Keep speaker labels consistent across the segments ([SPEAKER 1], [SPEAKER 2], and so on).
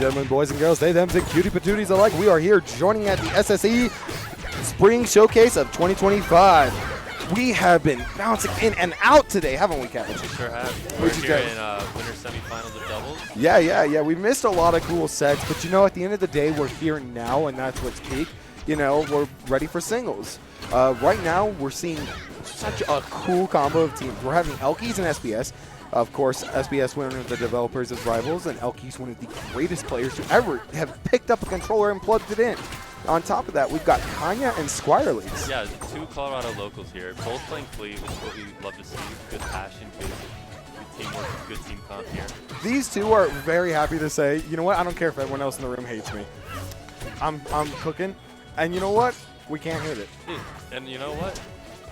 [SPEAKER 1] gentlemen, boys and girls, they, thems, and cutie patooties alike, we are here joining at the SSE Spring Showcase of 2025. We have been bouncing in and out today, haven't we, Cabbage?
[SPEAKER 2] We sure have. We're here in winter semifinals of doubles.
[SPEAKER 1] Yeah. We missed a lot of cool sets, but you know, at the end of the day, we're here now, and that's what's peak. You know, we're ready for singles. Right now, we're seeing such a cool combo of teams. We're having Elkiies and SBS. Of course, SBS one of the developers as rivals, and Elkiies one of the greatest players to ever have picked up a controller and plugged it in. On top of that, we've got Khanya and SquireLynx.
[SPEAKER 2] Yeah, two Colorado locals here, both playing Fleet, which is what we love to see. Good passion, good teamwork, good team comp here.
[SPEAKER 1] These two are very happy to say, you know what, I don't care if everyone else in the room hates me. I'm cooking, and you know what? We can't hit it.
[SPEAKER 2] And you know what?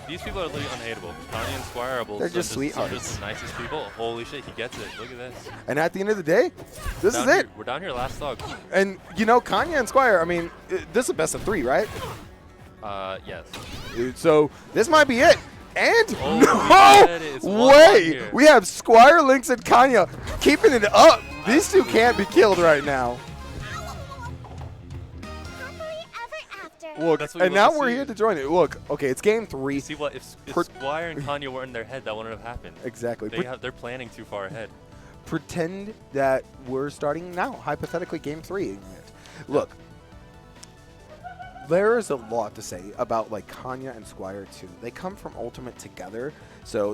[SPEAKER 2] These people are literally unhateable. Khanya and Squire are both
[SPEAKER 1] They're just sweethearts.
[SPEAKER 2] Just the nicest people. Holy shit, he gets it. Look at this.
[SPEAKER 1] And at the end of the day, this is it.
[SPEAKER 2] We're down here last dog.
[SPEAKER 1] And, you know, Khanya and Squire, I mean, this is a best of 3, right?
[SPEAKER 2] Yes.
[SPEAKER 1] So this might be it. And
[SPEAKER 2] no
[SPEAKER 1] way! We have SquireLynx and Khanya keeping it up. These two can't be killed right now. Look, and now we're here to join it. Look, okay, it's game 3.
[SPEAKER 2] See what if Squire and Khanya were in their head, that wouldn't have happened.
[SPEAKER 1] Exactly.
[SPEAKER 2] They're planning too far ahead.
[SPEAKER 1] Pretend that we're starting now, hypothetically game 3. Look, there is a lot to say about like Khanya and Squire too. They come from Ultimate together, so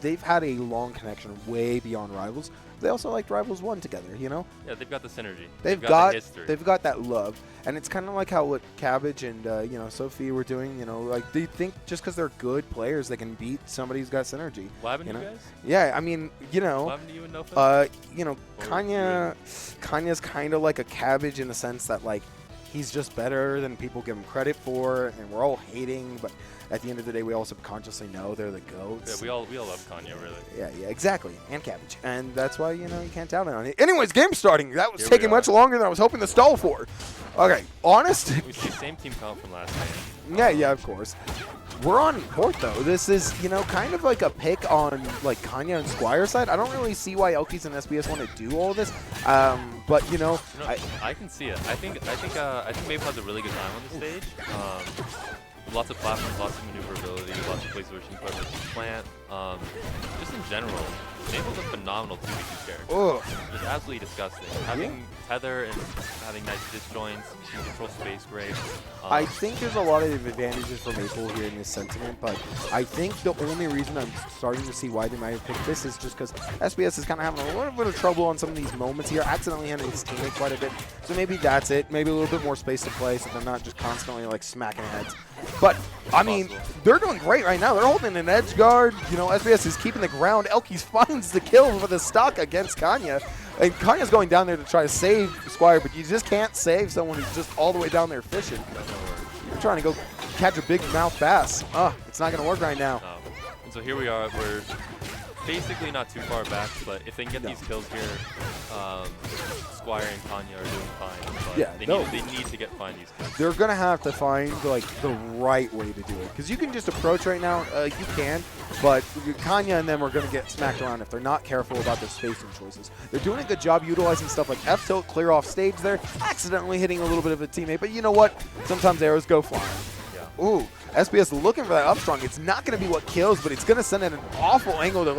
[SPEAKER 1] they've had a long connection way beyond Rivals. They also liked Rivals 1 together, you know?
[SPEAKER 2] Yeah, they've got the synergy.
[SPEAKER 1] They've got
[SPEAKER 2] the history.
[SPEAKER 1] They've got that love. And it's kind of like how what Cabbage and, you know, Sophie were doing, you know, like they think just because they're good players, they can beat somebody who's got synergy.
[SPEAKER 2] What happened
[SPEAKER 1] to
[SPEAKER 2] you guys?
[SPEAKER 1] Yeah, I mean, you know.
[SPEAKER 2] What happened to you and nofin?
[SPEAKER 1] You know, Kanya's kind of like a Cabbage in the sense that, like, he's just better than people give him credit for, and we're all hating, but at the end of the day, we all subconsciously know they're the GOATs.
[SPEAKER 2] Yeah, we all love Khanya, really.
[SPEAKER 1] Yeah, exactly. And Cabbage. And that's why, you know, you can't doubt it on it. Anyways, game starting. That was taking much longer than I was hoping to stall for. Okay, honest.
[SPEAKER 2] We see the same team comp from last game.
[SPEAKER 1] Yeah, of course. We're on court, though. This is, you know, kind of like a pick on, like, Khanya and Squire's side. I don't really see why Elkiies and SBS want to do all this. But, you know,
[SPEAKER 2] I can see it. I think Maple has a really good time on the stage. Lots of platforms, lots of maneuverability, lots of places where she can put her plant. Just in general, Maple's a phenomenal 2v2 character. Just absolutely disgusting. Having Tether and having nice disjoints, she can control space great.
[SPEAKER 1] I think there's a lot of advantages for Maple here in this sentiment, but I think the only reason I'm starting to see why they might have picked this is just because SBS is kind of having a little bit of trouble on some of these moments here, accidentally hitting his teammate quite a bit. So maybe that's it. Maybe a little bit more space to play so they're not just constantly like smacking heads. But, I mean, they're doing great right now. They're holding an edge guard. You know, SBS is keeping the ground. Elkiies finds the kill for the stock against Khanya. And Kanya's going down there to try to save Squire, but you just can't save someone who's just all the way down there fishing. You're trying to go catch a big mouth bass. It's not going to work right now.
[SPEAKER 2] And so here we are. We're basically not too far back, but if they can get these kills here, Squire and Khanya are doing fine. But they need to find these kills.
[SPEAKER 1] They're going to have to find like the right way to do it. Because you can just approach right now, you can, but Khanya and them are going to get smacked around if they're not careful about their spacing choices. They're doing a good job utilizing stuff like F-tilt, clear off stage there, accidentally hitting a little bit of a teammate. But you know what? Sometimes arrows go flying. Yeah. Ooh. SBS looking for that up strong. It's not going to be what kills, but it's going to send in an awful angle to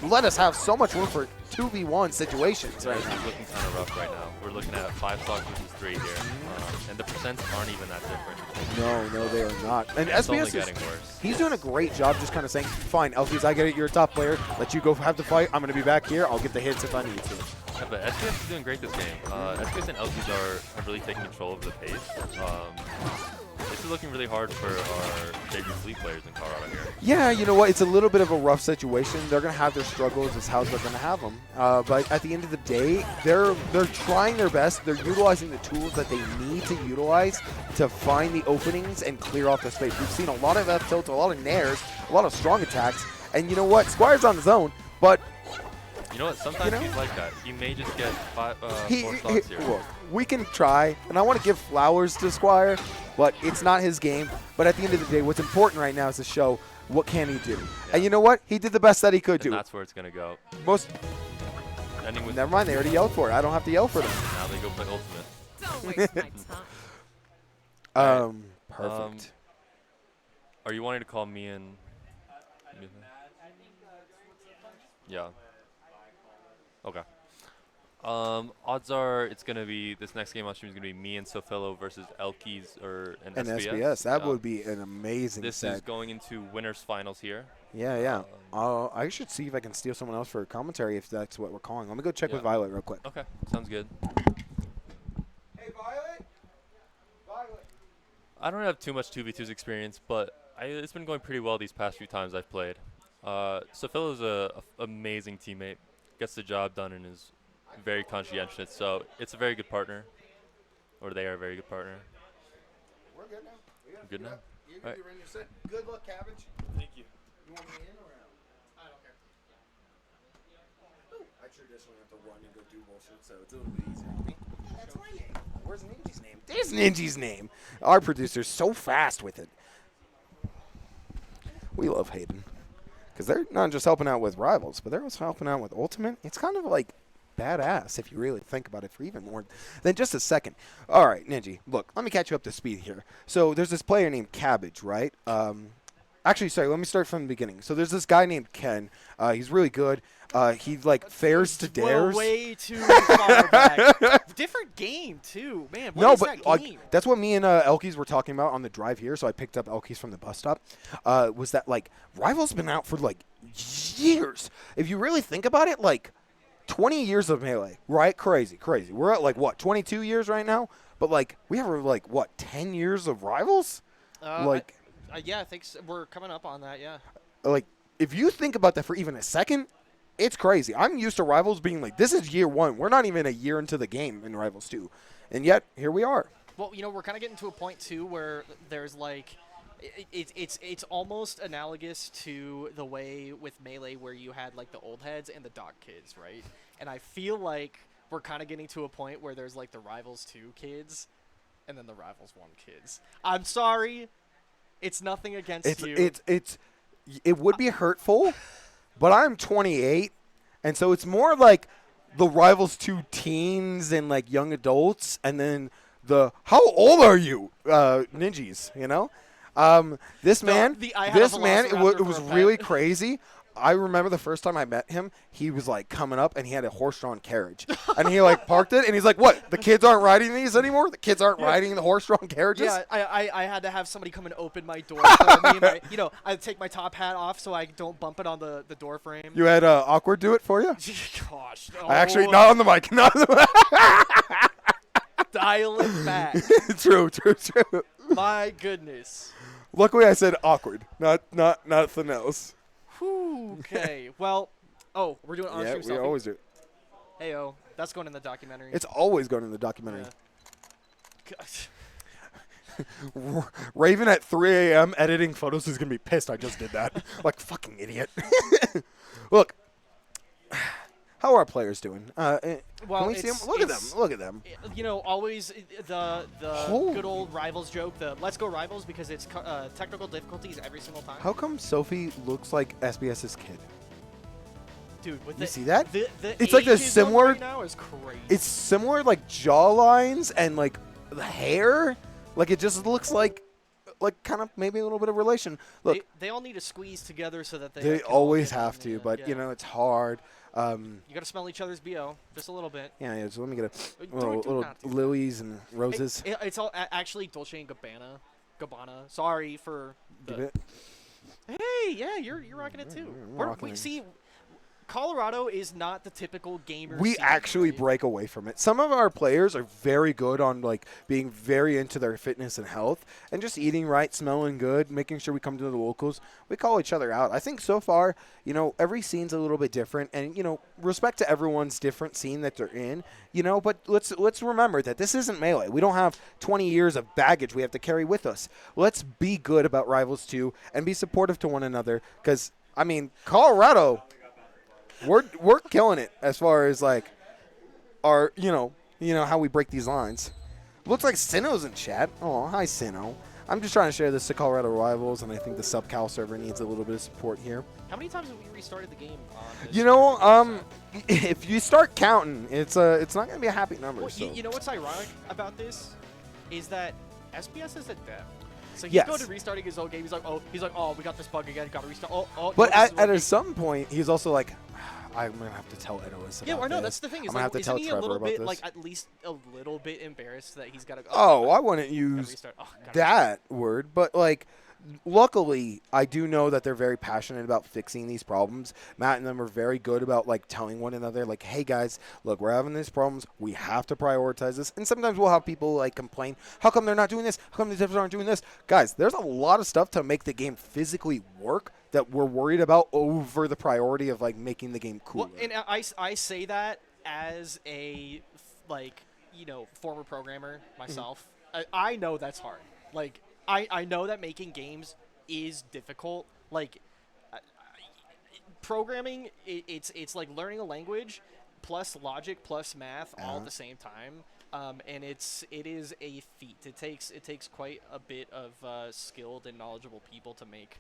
[SPEAKER 1] let us have so much room for 2v1 situations right now.
[SPEAKER 2] It's looking kind of rough right now. We're looking at 5 stocks versus 3 here. And the percents aren't even that different.
[SPEAKER 1] No, they are not. And
[SPEAKER 2] it's
[SPEAKER 1] SBS
[SPEAKER 2] only getting worse.
[SPEAKER 1] He's doing a great job just kind of saying, fine, Elkiies, I get it. You're a top player. Let you go have the fight. I'm going to be back here. I'll get the hits if I need to.
[SPEAKER 2] Yeah, but SBS is doing great this game. SBS and Elkiies have really taken control of the pace. This is looking really hard for our debut Fleet players in Colorado here.
[SPEAKER 1] Yeah, you know what? It's a little bit of a rough situation. They're going to have their struggles. It's how they're going to have them. But at the end of the day, they're trying their best. They're utilizing the tools that they need to utilize to find the openings and clear off the space. We've seen a lot of F-tilts, a lot of nairs, a lot of strong attacks. And you know what? Squire's on his own, but...
[SPEAKER 2] You know what? Sometimes he's like that. He may just get 4 stocks here.
[SPEAKER 1] Look, we can try, and I want to give flowers to Squire, but it's not his game. But at the end of the day, what's important right now is to show what can he do. Yeah. And you know what? He did the best that he could do.
[SPEAKER 2] That's where it's going to go. ending with.
[SPEAKER 1] Never mind, they already yelled for it. I don't have to yell for them.
[SPEAKER 2] Now they go play ultimate.
[SPEAKER 3] Don't waste my time.
[SPEAKER 1] Perfect.
[SPEAKER 2] Are you wanting to call me and? Yeah. Okay. Odds are it's gonna be this next game on stream is gonna be me and Sophilo versus Elkiies or an
[SPEAKER 1] And
[SPEAKER 2] SBS.
[SPEAKER 1] SBS, that would be an amazing
[SPEAKER 2] This
[SPEAKER 1] set.
[SPEAKER 2] is going into winners finals here.
[SPEAKER 1] Yeah. I should see if I can steal someone else for commentary if that's what we're calling. Let me go check with Violet real quick.
[SPEAKER 2] Okay, sounds good.
[SPEAKER 1] Hey, Violet.
[SPEAKER 2] I don't have too much 2v2s experience, but it's been going pretty well these past few times I've played. Sophilo's a amazing teammate, gets the job done, and is very conscientious. So it's a very good partner, or they are a very good partner.
[SPEAKER 1] We're good now.
[SPEAKER 2] Good now.
[SPEAKER 1] You're
[SPEAKER 2] All right.
[SPEAKER 1] run your set. Good luck, Cabbage.
[SPEAKER 2] Thank you.
[SPEAKER 1] You want me in or out? I don't care. I traditionally have to run and go do bullshit, so it's a little bit easier on me. That's my name. Where's Ninjy's name? There's Ninjy's name. Our producer's so fast with it. We love Hayden. Because they're not just helping out with Rivals, but they're also helping out with Ultimate. It's kind of like badass if you really think about it for even more than just a second. All right, Ninjy, look, let me catch you up to speed here. So there's this player named Cabbage, right? Actually, sorry, let me start from the beginning. So there's this guy named Ken. He's really good. He, like, fares to dares.
[SPEAKER 4] Way too far back. Different game, too. Man, what is that game?
[SPEAKER 1] That's what me and Elkiies were talking about on the drive here, so I picked up Elkiies from the bus stop, was that, like, Rival's been out for, like, years. If you really think about it, like, 20 years of Melee, right? Crazy. We're at, like, what, 22 years right now? But, like, we have, like, what, 10 years of Rivals?
[SPEAKER 4] Yeah, I think so. We're coming up on that, yeah.
[SPEAKER 1] Like, if you think about that for even a second, it's crazy. I'm used to Rivals being like, this is year one. We're not even a year into the game in Rivals 2. And yet, here we are.
[SPEAKER 4] Well, you know, we're kind of getting to a point, too, where there's, like, it's almost analogous to the way with Melee where you had, like, the old heads and the dog kids, right? And I feel like we're kind of getting to a point where there's, like, the Rivals 2 kids and then the Rivals 1 kids. I'm sorry. It's nothing against you.
[SPEAKER 1] It would be hurtful, but I'm 28, and so it's more like the Rivals 2 teens and like young adults, and then the how old are you, Ninjys? You know, this man, it was really crazy. I remember the first time I met him, he was like coming up and he had a horse-drawn carriage. And he like parked it and he's like, what, the kids aren't riding these anymore? The kids aren't riding the horse-drawn carriages?
[SPEAKER 4] Yeah, I had to have somebody come and open my door for me. And I take my top hat off so I don't bump it on the door frame.
[SPEAKER 1] You had Awkward do it for you?
[SPEAKER 4] Gosh. No.
[SPEAKER 1] Actually, not on the mic. Not on the mic.
[SPEAKER 4] Dial it back.
[SPEAKER 1] True.
[SPEAKER 4] My goodness.
[SPEAKER 1] Luckily I said Awkward, not nothing else.
[SPEAKER 4] Whew, okay. Well, we're doing on-stream selfie.
[SPEAKER 1] Yeah, we always do.
[SPEAKER 4] Hey-oh. That's going in the documentary.
[SPEAKER 1] It's always going in the documentary.
[SPEAKER 4] Yeah.
[SPEAKER 1] Raven at 3 a.m. editing photos is going to be pissed I just did that. Like, fucking idiot. Look, how are our players doing? Can we see them? Look at them.
[SPEAKER 4] You know, always the good old Rivals joke, the let's go Rivals, because it's technical difficulties every single time.
[SPEAKER 1] How come Sophie looks like SBS's kid?
[SPEAKER 4] Dude, with
[SPEAKER 1] you see that?
[SPEAKER 4] It's
[SPEAKER 1] like the similar.
[SPEAKER 4] Right now is crazy.
[SPEAKER 1] It's similar, like jaw lines and like the hair. Like it just looks like kind of maybe a little bit of relation. Look,
[SPEAKER 4] they all need to squeeze together so that
[SPEAKER 1] they always have to, but you know it's hard.
[SPEAKER 4] You got to smell each other's BO just a little bit.
[SPEAKER 1] Yeah. So let me get a little lilies and roses.
[SPEAKER 4] It's all actually Dolce and Gabbana. Sorry for the. Hey, yeah, you're rocking it too. See, Colorado is not the typical gamer.
[SPEAKER 1] We actually break away from it. Some of our players are very good on like being very into their fitness and health and just eating right, smelling good, making sure we come to the locals. We call each other out. I think so far, you know, every scene's a little bit different, and you know, respect to everyone's different scene that they're in. You know, but let's remember that this isn't Melee. We don't have 20 years of baggage we have to carry with us. Let's be good about Rivals 2 and be supportive to one another, because I mean, Colorado. We're killing it as far as like our you know how we break these lines. Looks like Sinno's in chat. Oh, hi Sinno. I'm just trying to share this to Colorado rivals, and I think the SubCal server needs a little bit of support here.
[SPEAKER 4] How many times have we restarted the game on this?
[SPEAKER 1] You know, if you start counting, it's not going to be a happy number.
[SPEAKER 4] Well,
[SPEAKER 1] So.
[SPEAKER 4] you know what's ironic about this is that SBS is a dev. So he's
[SPEAKER 1] Yes.
[SPEAKER 4] going to restarting his own game. He's like, oh, we got this bug again. Got to restart. Oh.
[SPEAKER 1] But
[SPEAKER 4] no, this is
[SPEAKER 1] at
[SPEAKER 4] working.
[SPEAKER 1] some point, he's also like, I'm going to have to tell Edois about
[SPEAKER 4] Yeah, I know.
[SPEAKER 1] this.
[SPEAKER 4] That's the thing. Is
[SPEAKER 1] I'm gonna have
[SPEAKER 4] like,
[SPEAKER 1] to tell
[SPEAKER 4] isn't he a
[SPEAKER 1] Trevor
[SPEAKER 4] little
[SPEAKER 1] about
[SPEAKER 4] bit,
[SPEAKER 1] this.
[SPEAKER 4] like, at least a little bit embarrassed that he's got to go?
[SPEAKER 1] Oh, I wouldn't
[SPEAKER 4] gotta
[SPEAKER 1] use
[SPEAKER 4] restart. Oh, gotta
[SPEAKER 1] that word, but like, luckily, I do know that they're very passionate about fixing these problems. Matt and them are very good about like telling one another, like, hey guys, look, we're having these problems. We have to prioritize this. And sometimes we'll have people like complain, how come they're not doing this? How come the devs aren't doing this? Guys, there's a lot of stuff to make the game physically work that we're worried about over the priority of like making the game cooler.
[SPEAKER 4] Well, and I say that as a like, you know, former programmer myself. I know that's hard. Like I know that making games is difficult. Like programming, it's like learning a language plus logic plus math all at the same time. And it is a feat. It takes quite a bit of skilled and knowledgeable people to make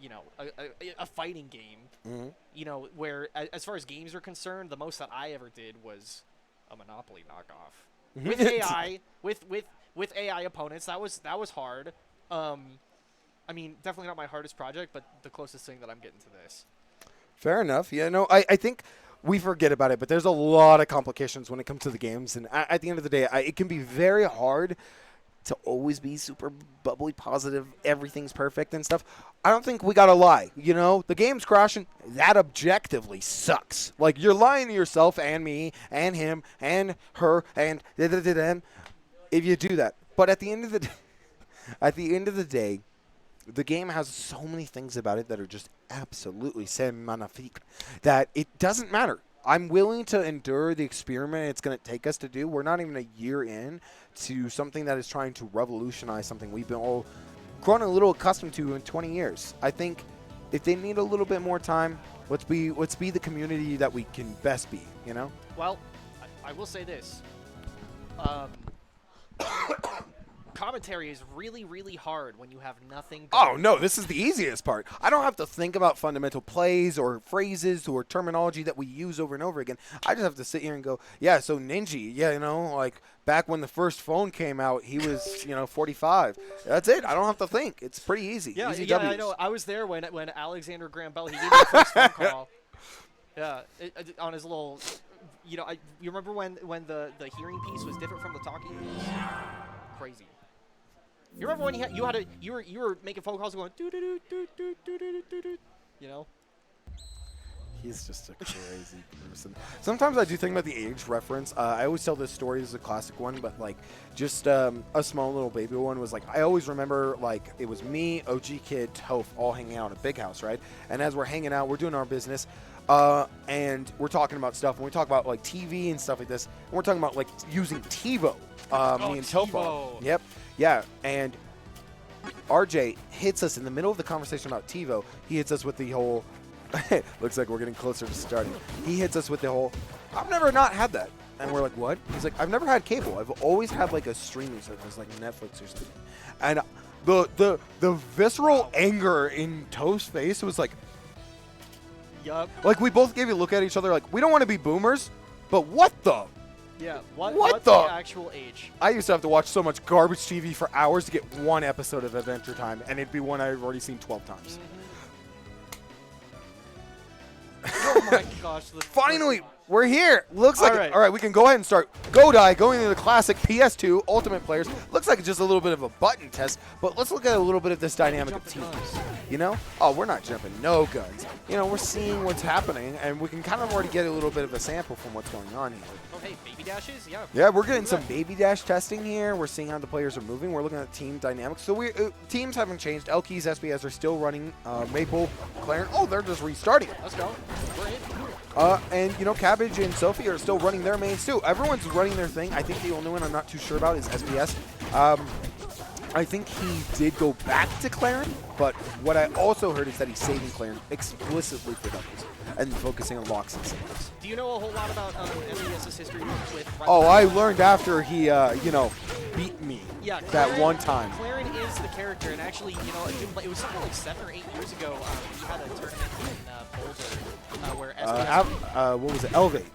[SPEAKER 4] you know, a fighting game.
[SPEAKER 1] Mm-hmm.
[SPEAKER 4] You know, where as far as games are concerned, the most that I ever did was a Monopoly knockoff with AI, with AI opponents. That was hard. I mean, definitely not my hardest project, but the closest thing that I'm getting to this.
[SPEAKER 1] Fair enough. Yeah, no, I think we forget about it, but there's a lot of complications when it comes to the games. And at the end of the day, it can be very hard to always be super bubbly positive, everything's perfect and stuff. I don't think we got to lie. You know, the game's crashing. That objectively sucks. Like, you're lying to yourself and me and him and her and them if you do that. But at the end of the day, the game has so many things about it that are just absolutely magnifique that it doesn't matter. I'm willing to endure the experiment it's going to take us to do. We're not even a year in to something that is trying to revolutionize something we've been all grown a little accustomed to in 20 years. I think if they need a little bit more time, let's be the community that we can best be, you know?
[SPEAKER 4] Well, I will say this. Commentary is really, really hard when you have nothing going.
[SPEAKER 1] Oh, no, this is the easiest part. I don't have to think about fundamental plays or phrases or terminology that we use over and over again. I just have to sit here and go, yeah, so Ninjy, yeah, you know, like back when the first phone came out, he was, 45. That's it. I don't have to think. It's pretty easy.
[SPEAKER 4] Yeah,
[SPEAKER 1] Easy
[SPEAKER 4] yeah,
[SPEAKER 1] W's.
[SPEAKER 4] I know. I was there when Alexander Graham Bell, he gave me the first phone call. Yeah, on his little, you remember when the hearing piece was different from the talking piece? Crazy. You remember when you were making phone calls going doo doo doo doo doo doo doo doo doo, you know?
[SPEAKER 1] He's just a crazy person. Sometimes I do think about the age reference. I always tell this story as a classic one, but like just a small little baby one was like, I always remember like it was me, OG Kid, Toph all hanging out at a big house, right? And as we're hanging out, we're doing our business. And we're talking about stuff, and we talk about like TV and stuff like this. And we're talking about like using TiVo. Me and Toph. Yep. Yeah. And RJ hits us in the middle of the conversation about TiVo. He hits us with the whole. Looks like we're getting closer to starting. He hits us with the whole. I've never not had that. And we're like, what? He's like, I've never had cable. I've always had like a streaming service, like Netflix or something. And the visceral anger in Toph's face was like.
[SPEAKER 4] Yup.
[SPEAKER 1] Like, we both gave a look at each other like, we don't want to be boomers, but what the?
[SPEAKER 4] Yeah,
[SPEAKER 1] What
[SPEAKER 4] what's
[SPEAKER 1] the?
[SPEAKER 4] actual age?
[SPEAKER 1] I used to have to watch so much garbage TV for hours to get one episode of Adventure Time, and it'd be one I've already seen 12 times.
[SPEAKER 4] Oh my gosh.
[SPEAKER 1] Finally, we're here. Looks like,
[SPEAKER 4] All right.
[SPEAKER 1] all right, we can go ahead and start Godai going into the classic PS2 Ultimate Players. Looks like it's just a little bit of a button test, but let's look at a little bit of this dynamic of teams. You know? Oh, we're not jumping no guns. You know, we're seeing what's happening, and we can kind of already get a little bit of a sample from what's going on here.
[SPEAKER 4] Oh, hey, baby dashes? Yeah.
[SPEAKER 1] Yeah, we're getting some baby dash testing here. We're seeing how the players are moving. We're looking at team dynamics. So teams haven't changed. Elkiies, SBS are still running. Maple, Clarence. Oh, they're just restarting.
[SPEAKER 4] Let's go. We're in.
[SPEAKER 1] And, Cabbage and Sophie are still running their mains, too. Everyone's running their thing. I think the only one I'm not too sure about is SBS. I think he did go back to Clarence, but what I also heard is that he's saving Clarence explicitly for doubles and focusing on locks and singles.
[SPEAKER 4] Do you know a whole lot about SBS's history with
[SPEAKER 1] Oh, I learned after he, beat me
[SPEAKER 4] yeah,
[SPEAKER 1] that one time.
[SPEAKER 4] Clarence is the character, and actually, you know, it was something like 7 or 8 years ago. We had a tournament in Boulder where SBS.
[SPEAKER 1] What was it? Elevate.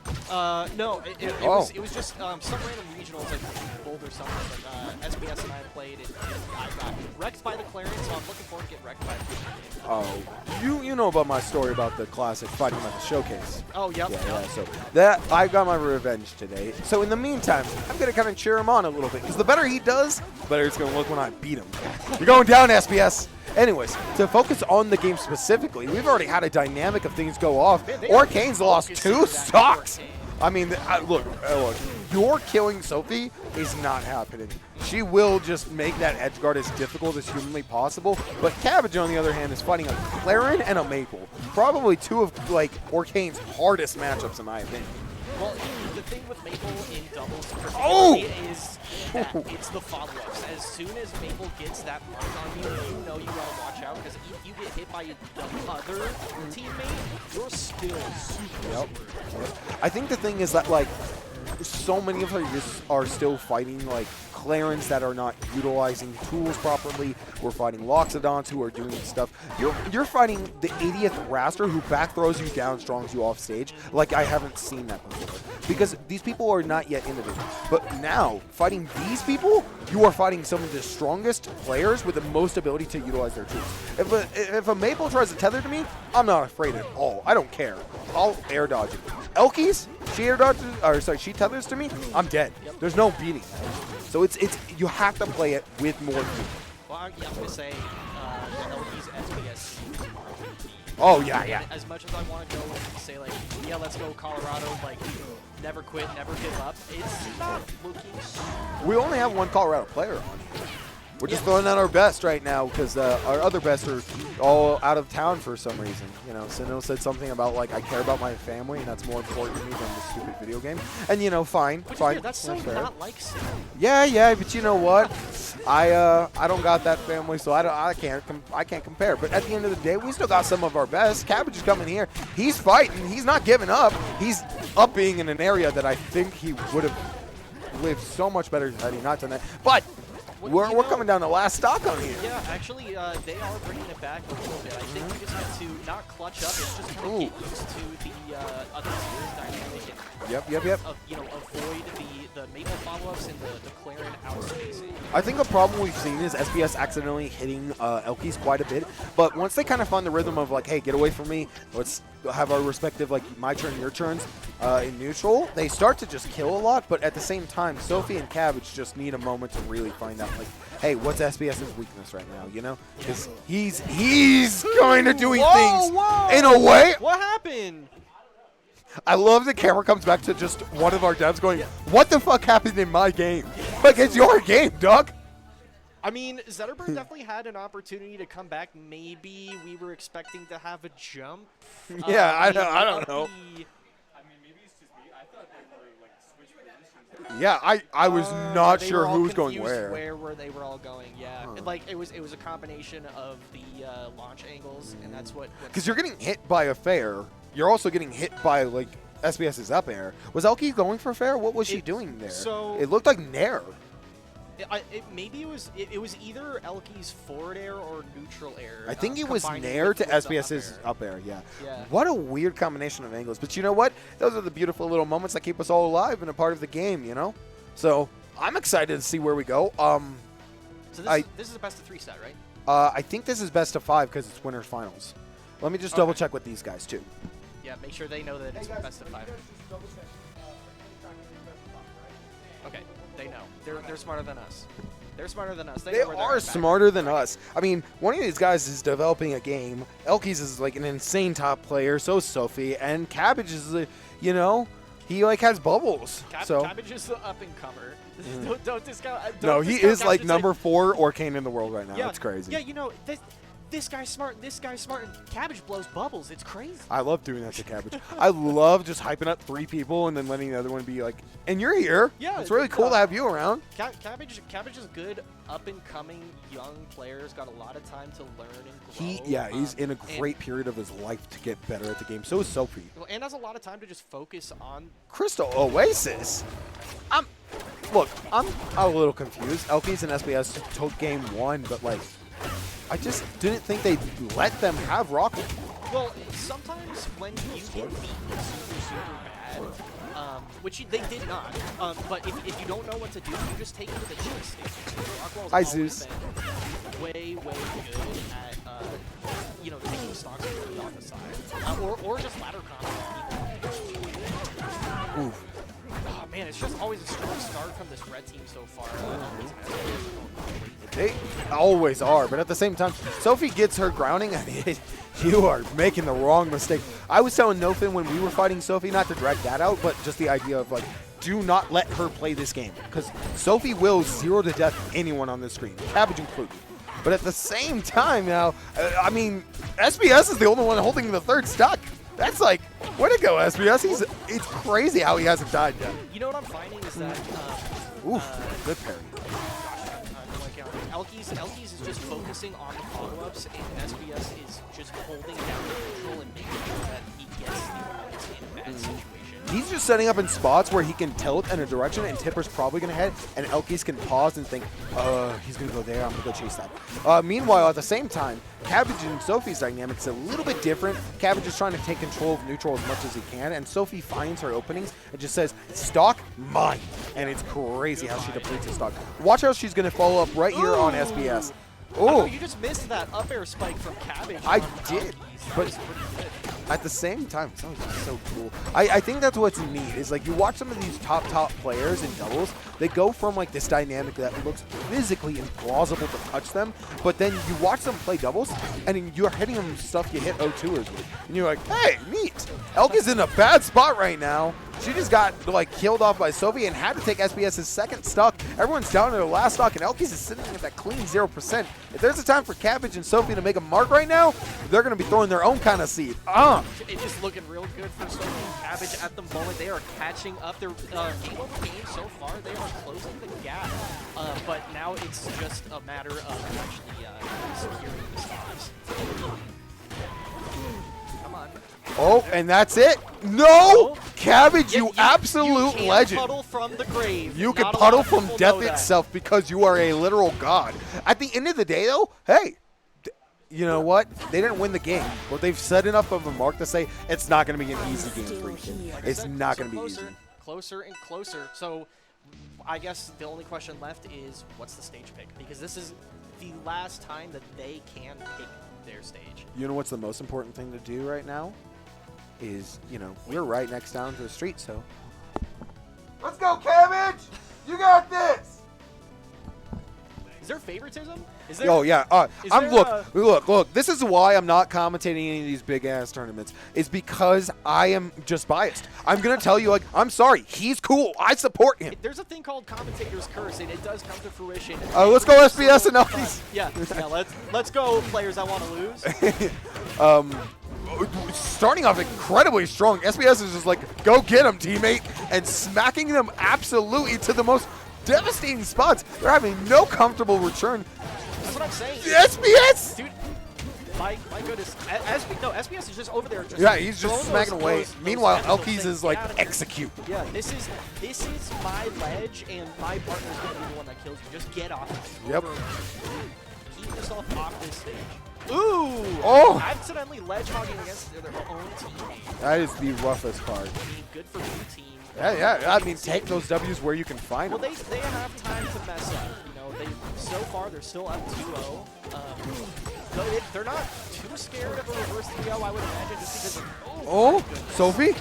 [SPEAKER 4] No, it was just some random regionals like Boulder something. But SBS and I played, and I got wrecked by the Clarence, so I'm looking forward to getting wrecked by the
[SPEAKER 1] Oh, you know about my story about the classic fighting at the showcase.
[SPEAKER 4] Oh, yep.
[SPEAKER 1] Yeah, so that I got my revenge today. So in the meantime, I'm gonna kind of cheer him on a little bit because the better he does, the better it's gonna look when I beat him. You're going down, SBS. Anyways, to focus on the game specifically, we've already had a dynamic of things go off. Orcane's lost 2 stocks. I mean, look, your killing Sophie is not happening. She will just make that edge guard as difficult as humanly possible. But Cabbage, on the other hand, is fighting a Clarin and a Maple. Probably 2 of like Orcane's hardest matchups, in my opinion.
[SPEAKER 4] Well, the thing with Maple in doubles particularly is that it's the follow-ups. As soon as Maple gets that mark on you, you know you gotta watch out, because if you get hit by the other teammate, you're still super.
[SPEAKER 1] I think the thing is that, like, so many of us are still fighting, like, Clarins that are not utilizing tools properly. We're fighting Loxodons who are doing stuff. You're fighting the 80th Raster who back throws you down, strongs you off stage. Like, I haven't seen that before. Because these people are not yet innovative. But now, fighting these people, you are fighting some of the strongest players with the most ability to utilize their tools. If a Maple tries to tether to me, I'm not afraid at all. I don't care. I'll air dodge it. Elkiies, she tethers to me, I'm dead. There's no beating. So it's you have to play it with more people.
[SPEAKER 4] Well, I'm gonna say the Elkiies SBS.
[SPEAKER 1] Oh yeah.
[SPEAKER 4] As much as I want to go and say like, yeah, let's go Colorado, like never quit, never give up. It's not looking.
[SPEAKER 1] We only have 1 Colorado player on here. We're just throwing out our best right now because our other best are all out of town for some reason. You know, Sino said something about, like, I care about my family and that's more important to me than the stupid video game. And, you know, fine.
[SPEAKER 4] That's so not like Sino.
[SPEAKER 1] Yeah, but you know what? I don't got that family, so I can't compare. But at the end of the day, we still got some of our best. Cabbage is coming here. He's fighting. He's not giving up. He's up being in an area that I think he would have lived so much better had he not done that. But we're coming down the last stock on here.
[SPEAKER 4] Yeah, actually, they are bringing it back a little bit. I think we just have to not clutch up. It's just kind of get used to the other team's dynamic.
[SPEAKER 1] Yep.
[SPEAKER 4] You know, avoid the Maple follow-ups and the Clarin outspacing.
[SPEAKER 1] I think a problem we've seen is SBS accidentally hitting Elkiies quite a bit. But once they kind of find the rhythm of, like, hey, get away from me, let's have our respective, like, my turn, your turns in neutral, they start to just kill a lot. But at the same time, Sophie and Cabbage just need a moment to really find out, like, hey, what's SBS's weakness right now, you know? Because he's kind of doing things in a way.
[SPEAKER 4] What happened?
[SPEAKER 1] I love the camera comes back to just one of our devs going, what the fuck happened in my game? Like, it's your game, dog.
[SPEAKER 4] I mean, Zetterberg definitely had an opportunity to come back. Maybe we were expecting to have a jump.
[SPEAKER 1] Yeah, I don't know. Yeah, I was not sure who was going where.
[SPEAKER 4] Where they were all going, yeah. Like, it was a combination of the launch angles, and that's what...
[SPEAKER 1] Because you're getting hit by a fair. You're also getting hit by, like, SBS's up air. Was Elkiies going for fair? What was she doing there?
[SPEAKER 4] So
[SPEAKER 1] it looked like nair.
[SPEAKER 4] Maybe it was either Elkiies forward air or neutral air.
[SPEAKER 1] I think it was nair to SBS's up air, yeah. What a weird combination of angles. But you know what? Those are the beautiful little moments that keep us all alive and a part of the game, you know? So I'm excited to see where we go.
[SPEAKER 4] So this is a best of 3 set, right?
[SPEAKER 1] I think this is best of 5 because it's winners finals. Let me just double check with these guys too.
[SPEAKER 4] Yeah, make sure they know that it's best of 5. Okay, they know. They're smarter than us. They're smarter than us.
[SPEAKER 1] They are smarter than us. I mean, one of these guys is developing a game. Elkiies is like an insane top player. So is Sophie, and Cabbage is, you know, he like has bubbles.
[SPEAKER 4] Cabbage is the up and comer. Don't discount.
[SPEAKER 1] No, he is like number 4 Orcane in the world right now.
[SPEAKER 4] Yeah,
[SPEAKER 1] it's crazy.
[SPEAKER 4] Yeah, you know this guy's smart. This guy's smart. And Cabbage blows bubbles. It's crazy.
[SPEAKER 1] I love doing that to Cabbage. I love just hyping up 3 people and then letting the other one be like, and you're here.
[SPEAKER 4] Yeah,
[SPEAKER 1] it's really cool to have you around.
[SPEAKER 4] Cabbage is good, up and coming young players. Got a lot of time to learn and grow.
[SPEAKER 1] He's in a great period of his life to get better at the game. So is Sophie.
[SPEAKER 4] And has a lot of time to just focus on
[SPEAKER 1] Crystal Oasis. look, I'm a little confused. Elkiies and SBS took game 1, but like, I just didn't think they'd let them have Rocket.
[SPEAKER 4] Well, sometimes when you get beaten super bad, which they did not, but if you don't know what to do, you just take it to the chase stage. Rockwell's
[SPEAKER 1] Hi,
[SPEAKER 4] always
[SPEAKER 1] Zeus.
[SPEAKER 4] been way good at, you know, taking stocks completely off the side. Or just ladder combat.
[SPEAKER 1] Oof.
[SPEAKER 4] Oh man, it's just always a strong start from this red team so far.
[SPEAKER 1] They always are, but at the same time, Sophie gets her grounding. I mean, you are making the wrong mistake. I was telling nofin when we were fighting Sophie not to drag that out, but just the idea of like, do not let her play this game, because Sophie will 0 to death anyone on this screen, Cabbage included. But at the same time now, I mean, SBS is the only one holding the third stock. That's like, way to go, SBS. It's crazy how he hasn't died yet.
[SPEAKER 4] You know what I'm finding is that
[SPEAKER 1] Oof, good parry.
[SPEAKER 4] Elkiies is just focusing on the follow-ups, and SBS is just holding down the neutral and making sure that he gets the points in bad situations.
[SPEAKER 1] He's just setting up in spots where he can tilt in a direction and Tipper's probably going to head, and Elkiies can pause and think, he's going to go there, I'm going to go chase that. Meanwhile, at the same time, Cabbage and Sophie's dynamic is a little bit different. Cabbage is trying to take control of neutral as much as he can, and Sophie finds her openings and just says, stock mine. And it's crazy how she depletes his stock. Watch how she's going to follow up right here on SBS.
[SPEAKER 4] Oh, you just missed that up air spike from Cabbage.
[SPEAKER 1] I did, but at the same time, it's always so cool. I think that's what's neat, is like you watch some of these top players in doubles, they go from like this dynamic that looks physically implausible to touch them, but then you watch them play doubles, and you're hitting them stuff you hit O2ers with. And you're like, hey, neat. Elkiies in a bad spot right now. She just got like killed off by Sophie and had to take SBS's second stock. Everyone's down to their last stock, and Elkiies is sitting at that clean 0%. If there's a time for Cabbage and Sophie to make a mark right now, they're going to be throwing their own kind of seed.
[SPEAKER 4] It is looking real good for Sophie and Cabbage at the moment. They are catching up. Their game so far, they are closing the gap. But now it's just a matter of actually securing the stocks. Come on.
[SPEAKER 1] Oh, and that's it. No!
[SPEAKER 4] Oh.
[SPEAKER 1] Cabbage, you absolute
[SPEAKER 4] you can
[SPEAKER 1] legend.
[SPEAKER 4] Puddle from the grave.
[SPEAKER 1] You can
[SPEAKER 4] Not a lot
[SPEAKER 1] puddle
[SPEAKER 4] of
[SPEAKER 1] from
[SPEAKER 4] people
[SPEAKER 1] death
[SPEAKER 4] know that.
[SPEAKER 1] itself because you are a literal god. At the end of the day, though, hey, you know what? They didn't win the game, but they've set enough of a mark to say it's not going to be an easy game for you. It's not going to be easy.
[SPEAKER 4] Closer and closer. So I guess the only question left is what's the stage pick? Because this is the last time that they can pick their stage.
[SPEAKER 1] You know what's the most important thing to do right now? Is, you know, we're right next down to the street, so. Let's go, Cabbage! You got this!
[SPEAKER 4] Is there favoritism? Is there,
[SPEAKER 1] Oh yeah,
[SPEAKER 4] is there
[SPEAKER 1] look. This is why I'm not commentating any of these big ass tournaments. It's because I am just biased. I'm gonna tell you, like, I'm sorry. He's cool. I support him.
[SPEAKER 4] There's a thing called commentator's curse, and it does come to fruition.
[SPEAKER 1] Let's go SBS and Elkiies.
[SPEAKER 4] Yeah, let's go, players I want to lose.
[SPEAKER 1] Starting off incredibly strong, SBS is just like, go get him, teammate, and smacking them absolutely to the most devastating spots. They're having no comfortable return.
[SPEAKER 4] That's what I'm saying.
[SPEAKER 1] SBS!
[SPEAKER 4] Dude, my goodness. SBS is just over there.
[SPEAKER 1] Yeah, he's just
[SPEAKER 4] throwing
[SPEAKER 1] smacking away. Meanwhile, Elkiies is like, execute.
[SPEAKER 4] Yeah, this is my ledge, and my partner's going to be the one that kills you. Just get off it.
[SPEAKER 1] Yep.
[SPEAKER 4] Keep yourself off this stage. Ooh!
[SPEAKER 1] Oh!
[SPEAKER 4] Accidentally ledge hogging against their own teammate.
[SPEAKER 1] That is the roughest part.
[SPEAKER 4] I mean, good for blue team.
[SPEAKER 1] Yeah. I mean, take those W's where you can find
[SPEAKER 4] Well,
[SPEAKER 1] them.
[SPEAKER 4] they have time to mess up. You know, so far they're still up 2-0. They're not too scared of a reverse 3-0, I would imagine, just because of,
[SPEAKER 1] Oh, Sophie?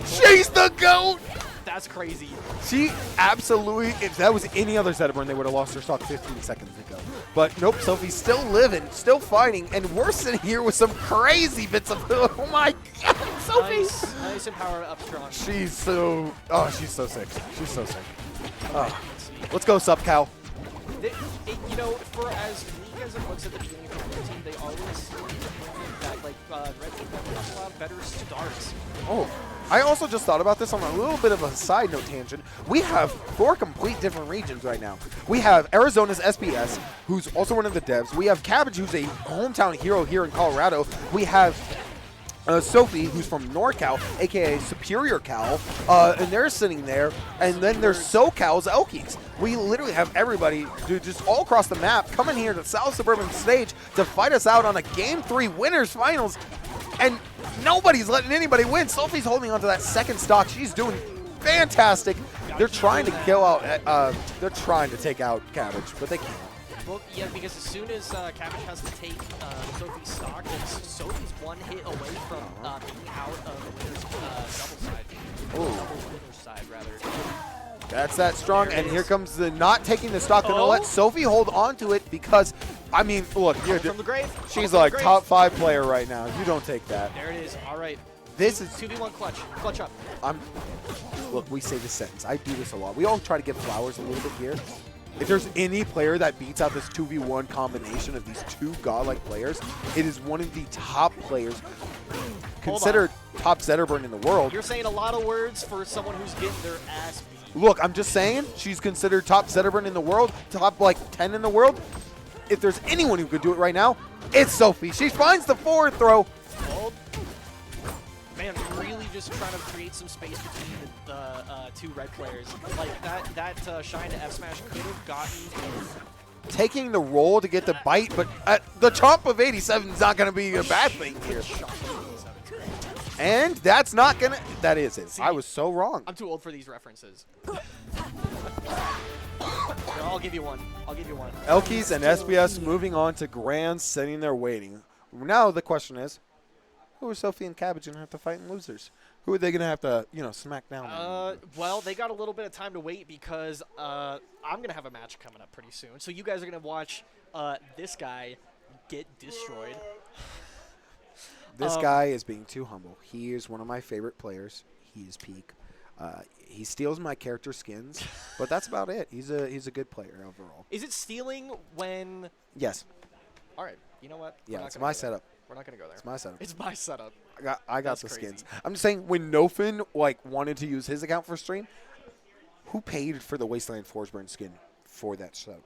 [SPEAKER 1] She's the GOAT!
[SPEAKER 4] That's crazy.
[SPEAKER 1] She absolutely, if that was any other setup run, they would have lost their stock 15 seconds ago. But nope, Sophie's still living, still fighting, and we're sitting here with some crazy bits of, oh my God, Sophie!
[SPEAKER 4] Nice and power up strong.
[SPEAKER 1] She's so sick. She's so sick. Let's go, Sup Cal.
[SPEAKER 4] You know, for as weak as it looks at the beginning of the blue team, they always seem that, like, red team have a lot better starts.
[SPEAKER 1] Oh, I also just thought about this on a little bit of a side note tangent. We have 4 complete different regions right now. We have Arizona's SBS, who's also one of the devs. We have Cabbage, who's a hometown hero here in Colorado. We have Sophie, who's from NorCal, aka Superior Cal, and they're sitting there. And then there's SoCal's Elkiies. We literally have everybody, dude, just all across the map coming here to South Suburban stage to fight us out on a Game 3 winners finals. And nobody's letting anybody win. Sophie's holding on to that second stock. She's doing fantastic. They're trying to kill out. They're trying to take out Cabbage, but they can't.
[SPEAKER 4] Well, yeah, because as soon as Cabbage has to take Sophie's stock, Sophie's one hit away from being out of the winner's double side. Winner's side, rather.
[SPEAKER 1] That's that strong,
[SPEAKER 4] There it
[SPEAKER 1] and here
[SPEAKER 4] is.
[SPEAKER 1] comes the not taking the stock. Gonna
[SPEAKER 4] Oh.
[SPEAKER 1] let Sophie hold on to it because, I mean, look, here,
[SPEAKER 4] From the grave.
[SPEAKER 1] she's
[SPEAKER 4] From the
[SPEAKER 1] like
[SPEAKER 4] grave.
[SPEAKER 1] top 5 player right now. You don't take that.
[SPEAKER 4] There it is. All right.
[SPEAKER 1] This is,
[SPEAKER 4] 2v1 clutch. Clutch up.
[SPEAKER 1] look, we say this sentence. I do this a lot. We all try to give flowers a little bit here. If there's any player that beats out this 2v1 combination of these two godlike players, it is one of the top players, considered top Zetterburn in the world.
[SPEAKER 4] You're saying a lot of words for someone who's getting their ass beat.
[SPEAKER 1] Look, I'm just saying, she's considered top Zetterburn in the world, top like 10 in the world. If there's anyone who could do it right now, it's Sophie. She finds the forward throw.
[SPEAKER 4] Hold. Man, really just trying to create some space between the two red players. Like, that Shine to F Smash could have gotten...
[SPEAKER 1] Taking the roll to get the bite, but the chomp of 87 is not going to be a bad thing here. And that's not going to... That is it.
[SPEAKER 4] See,
[SPEAKER 1] I was so wrong.
[SPEAKER 4] I'm too old for these references. Here, I'll give you one. I'll give you one.
[SPEAKER 1] Elkiies and SBS moving on to Grand, sitting there waiting. Now the question is, who are Sophie and Cabbage going to have to fight in losers? Who are they going to have to, smack down?
[SPEAKER 4] Well, they got a little bit of time to wait because I'm going to have a match coming up pretty soon. So you guys are going to watch this guy get destroyed.
[SPEAKER 1] This guy is being too humble. He is one of my favorite players. He is peak. He steals my character skins, but that's about it. He's a good player overall.
[SPEAKER 4] Is it stealing when...
[SPEAKER 1] Yes.
[SPEAKER 4] All right. You know what? We're
[SPEAKER 1] Yeah,
[SPEAKER 4] not
[SPEAKER 1] it's
[SPEAKER 4] gonna
[SPEAKER 1] my
[SPEAKER 4] go there.
[SPEAKER 1] setup.
[SPEAKER 4] We're not going to go there.
[SPEAKER 1] It's my setup.
[SPEAKER 4] It's my setup.
[SPEAKER 1] I got
[SPEAKER 4] That's
[SPEAKER 1] the
[SPEAKER 4] crazy.
[SPEAKER 1] skins. I'm just saying, when Nofin wanted to use his account for stream, who paid for the Wasteland Forsburn skin for that show?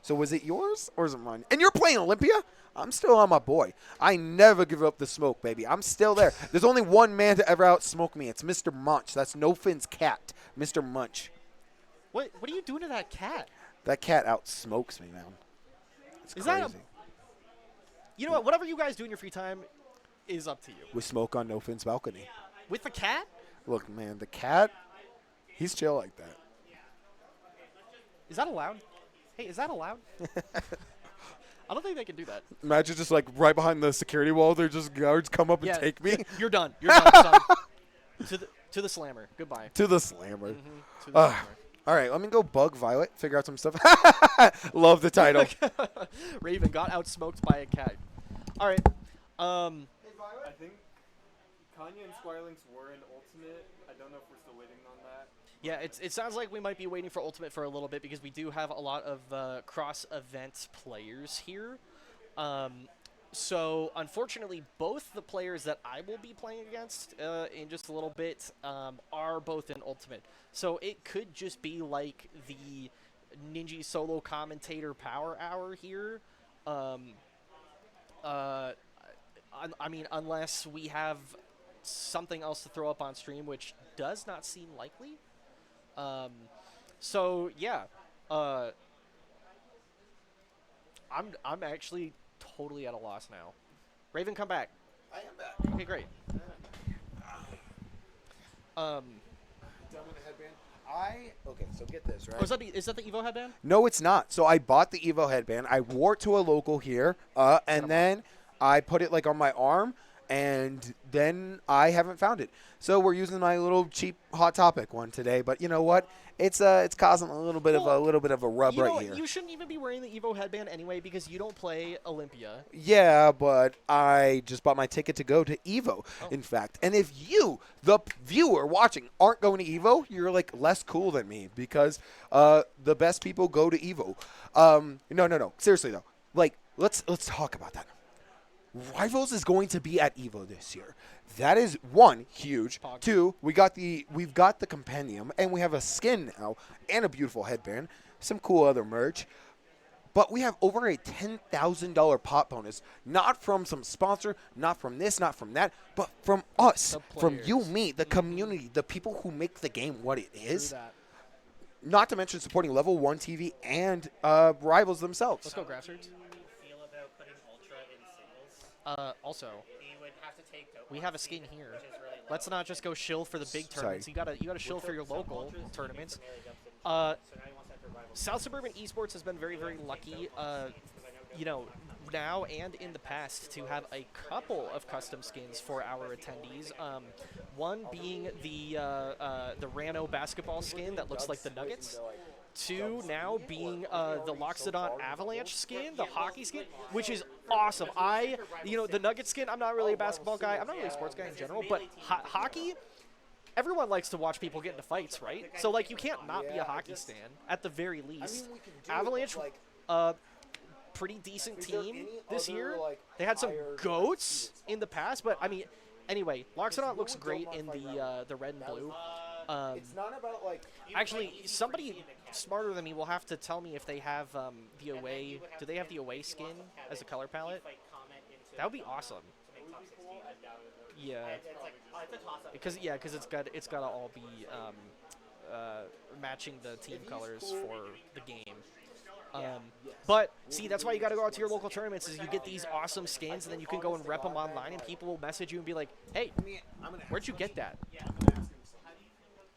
[SPEAKER 1] So was it yours or is it mine? And you're playing Olympia? I'm still on my boy. I never give up the smoke, baby. I'm still there. There's only one man to ever outsmoke me. It's Mr. Munch. That's Nofin's cat, Mr. Munch.
[SPEAKER 4] What are you doing to that cat?
[SPEAKER 1] That cat outsmokes me, man. It's
[SPEAKER 4] Is
[SPEAKER 1] crazy.
[SPEAKER 4] that You know what? Whatever you guys do in your free time is up to you.
[SPEAKER 1] We smoke on Nofin's balcony.
[SPEAKER 4] With the cat?
[SPEAKER 1] Look, man, the cat, he's chill like that.
[SPEAKER 4] Is that allowed? Hey, is that allowed? I don't think they can do that.
[SPEAKER 1] Imagine just like right behind the security wall, there just guards come up and take me
[SPEAKER 4] You're done. You're done, son. To the slammer. Goodbye.
[SPEAKER 1] to the slammer.
[SPEAKER 4] To the slammer.
[SPEAKER 1] All right, let me go bug Violet, figure out some stuff. Love the title.
[SPEAKER 4] Raven got outsmoked by a cat. All right.
[SPEAKER 5] I think Khanya and SquireLynx were in Ultimate. I don't know if we're still waiting on that.
[SPEAKER 4] Yeah, it sounds like we might be waiting for Ultimate for a little bit because we do have a lot of cross-event players here. So, unfortunately, both the players that I will be playing against in just a little bit are both in Ultimate. So, it could just be like the Ninjy solo commentator power hour here. I mean, unless we have something else to throw up on stream, which does not seem likely. So yeah, I'm actually totally at a loss now. Raven, come back.
[SPEAKER 1] I am back.
[SPEAKER 4] Okay, great.
[SPEAKER 1] Done with the headband. Okay, so get this, right?
[SPEAKER 4] Oh, is that the Evo headband?
[SPEAKER 1] No, it's not. So I bought the Evo headband. I wore it to a local here, and then I put it like on my arm, and then I haven't found it. So we're using my little cheap Hot Topic one today. But you know what? It's causing a little bit of a rub
[SPEAKER 4] You know
[SPEAKER 1] right
[SPEAKER 4] what?
[SPEAKER 1] here.
[SPEAKER 4] You shouldn't even be wearing the Evo headband anyway because you don't play Olympia.
[SPEAKER 1] Yeah, but I just bought my ticket to go to EVO, in fact. And if you, the viewer watching, aren't going to EVO, you're like less cool than me because the best people go to EVO. No. Seriously though, like let's talk about that. Rivals is going to be at EVO this year. That is one, huge.
[SPEAKER 4] Pog.
[SPEAKER 1] Two, we've got the compendium and we have a skin now and a beautiful headband, some cool other merch. But we have over a $10,000 pot bonus, not from some sponsor, not from this, not from that, but from us,
[SPEAKER 4] The
[SPEAKER 1] from you,
[SPEAKER 4] players.
[SPEAKER 1] me, the community, the people who make the game what it
[SPEAKER 4] True
[SPEAKER 1] is.
[SPEAKER 4] that.
[SPEAKER 1] Not to mention supporting Level 1 TV and Rivals themselves.
[SPEAKER 4] Let's go, Grassroots.
[SPEAKER 6] Feel about putting Ultra in singles.
[SPEAKER 4] Also,
[SPEAKER 6] He would have to take
[SPEAKER 4] we have a skin here.
[SPEAKER 6] which is really low.
[SPEAKER 4] Let's not just go shill for the big
[SPEAKER 1] Sorry.
[SPEAKER 4] tournaments. You gotta shill for your local tournaments.
[SPEAKER 6] So now he wants that for rival.
[SPEAKER 4] South Suburban Esports has been very, very lucky, you know, now and in the past to have a couple of custom skins for our attendees. One being the Rano basketball skin that looks like the Nuggets. Two now being the Loxodon Avalanche skin, the hockey skin, which is awesome. The Nugget skin, I'm not really a basketball guy. I'm not really a sports guy in general, but hockey, everyone likes to watch people get into fights, right? So, like, you can't not be a hockey stan, at the very least. Avalanche, pretty decent team this year. They had some goats in the past, but, I mean, anyway, Loxodon looks great in the red and blue.
[SPEAKER 1] It's not about like
[SPEAKER 4] Actually, somebody smarter than me will have to tell me if they have the away. Do they have the away skin as a color palette? That would be awesome. Yeah. Because it's gotta all be matching the team colors for the game. But see, that's why you gotta go out to your local tournaments. Is you get these awesome skins, and then you can go and rep them online, and people will message you and be like, "Hey, where'd you get that?"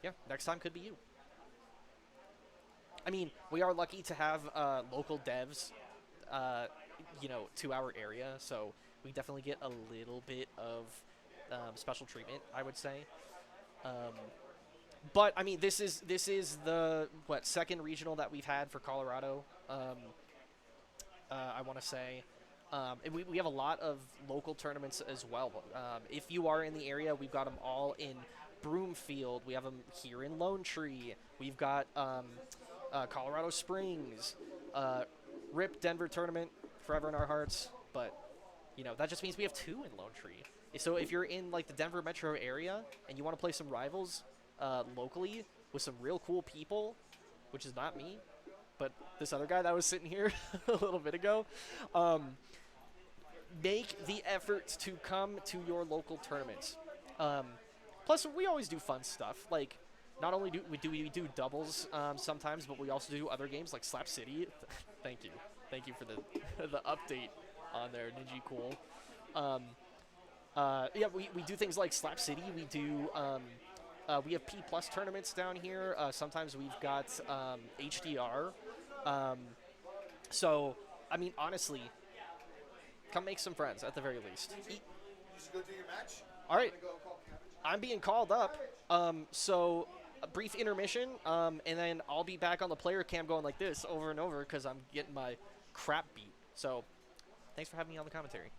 [SPEAKER 4] Yeah, next time could be you. I mean, we are lucky to have local devs, to our area, so we definitely get a little bit of special treatment, I would say. But I mean, this is the second regional that we've had for Colorado. I want to say, and we have a lot of local tournaments as well. If you are in the area, we've got them all in Broomfield. We have them here in Lone Tree. We've got Colorado Springs, RIP Denver tournament, forever in our hearts. But that just means we have 2 in Lone Tree. So if you're in like the Denver metro area and you want to play some rivals locally with some real cool people, which is not me, but this other guy that was sitting here a little bit ago, make the effort to come to your local tournaments. Plus, we always do fun stuff. Like, not only do we do doubles sometimes, but we also do other games like Slap City. Thank you for the update on there, Ninjy. Cool. We do things like Slap City. We do we have P+ tournaments down here. Sometimes we've got HDR. So, I mean, honestly, come make some friends at the very least.
[SPEAKER 1] You should go do your match.
[SPEAKER 4] All right. I'm being called up, so a brief intermission, and then I'll be back on the player cam going like this over and over because I'm getting my crap beat. So thanks for having me on the commentary.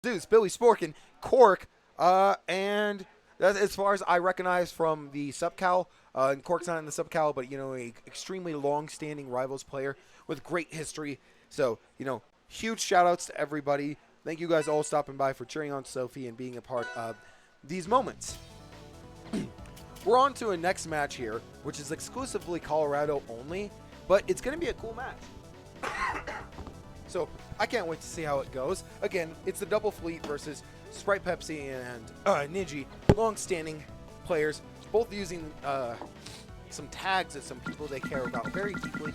[SPEAKER 1] Zeus, Billy Sporkin, Cork, and that's as far as I recognize from the subcal. And Cork's not in the subcal, but a extremely long-standing Rivals player with great history. So huge shout-outs to everybody. Thank you guys all stopping by for cheering on Sophie and being a part of these moments. We're on to a next match here, which is exclusively Colorado only, but it's going to be a cool match. So I can't wait to see how it goes. Again, it's the double fleet versus Sprite, Pepsi, and Ninjy, long-standing players, both using some tags that some people they care about very deeply,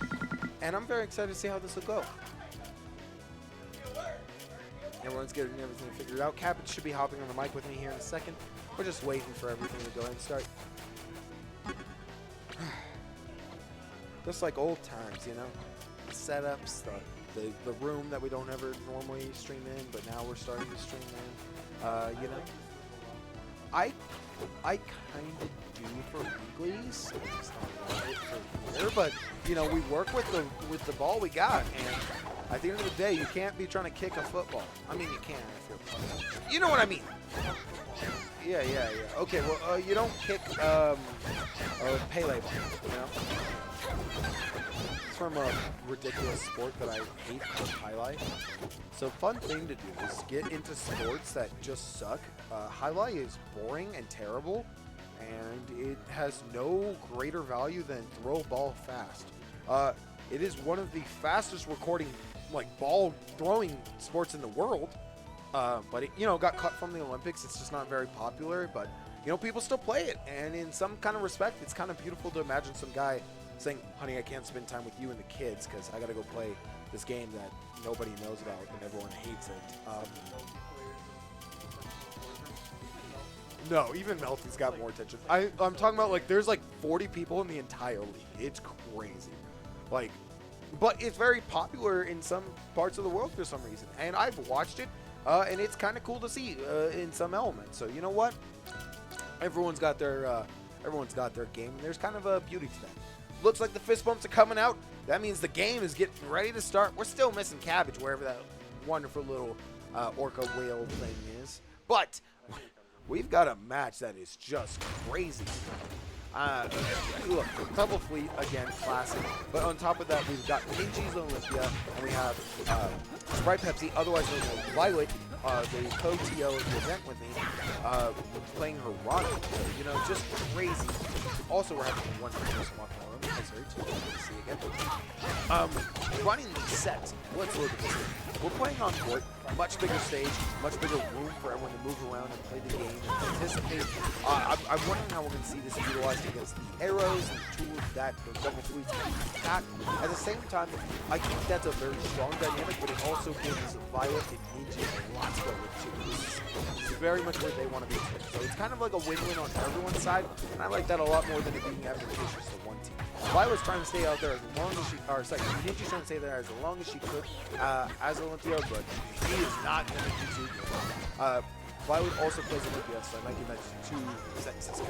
[SPEAKER 1] and I'm very excited to see how this will go. Everyone's getting everything figured out. Cabbage should be hopping on the mic with me here in a second. We're just waiting for everything to go ahead and start. Just like old times, the setups, the room that we don't ever normally stream in, but now we're starting to stream in. I kind of do for weeklies. I just don't love it for better, but you know, we work with the ball we got, and at the end of the day, you can't be trying to kick a football. I mean, you can if you're playing. You know what I mean? Yeah. Okay, well, you don't kick a Pele ball, you know? It's from a ridiculous sport that I hate called highlight. So fun thing to do is get into sports that just suck. Highlight is boring and terrible, and it has no greater value than throw ball fast. It is one of the fastest recording ball throwing sports in the world, but it got cut from the Olympics. It's just not very popular, but people still play it, and in some kind of respect, it's kind of beautiful to imagine some guy saying, "Honey, I can't spend time with you and the kids because I gotta go play this game that nobody knows about and everyone hates it." No, even Melty's got more attention. I'm talking about there's 40 people in the entire league. It's crazy. But it's very popular in some parts of the world for some reason. And I've watched it, and it's kind of cool to see in some elements. So you know what? Everyone's got their game, and there's kind of a beauty to that. Looks like the fist bumps are coming out. That means the game is getting ready to start. We're still missing Cabbage, wherever that wonderful little orca whale thing is. But we've got a match that is just crazy. Look, Double Fleet, again, classic. But on top of that, we've got Ninjy's Olympia, and we have Sprite Pepsi, otherwise known as Violet, the co-TO of the event with me, playing her Rana. So, just crazy. Also, we're having one person walk in the room. See again. Running these sets. Let's look at this. We're playing on court, much bigger stage, much bigger room for everyone to move around and play the game and participate. I'm wondering how we're going to see this utilized against the arrows and the tools that the Double Fleets can attack. At the same time, I think that's a very strong dynamic, but it also gives Violet and Ninjy lots to go with too. This is very much where they want to be. So it's kind of like a win-win on everyone's side, and I like that a lot more than it being advantageous to one team. Violet's trying to stay out there as long as she, Ninjy's trying to stay there as long as she could as Olympia, but he is not going to do too good. Violet also plays Olympia, so I might give that 2 sentences.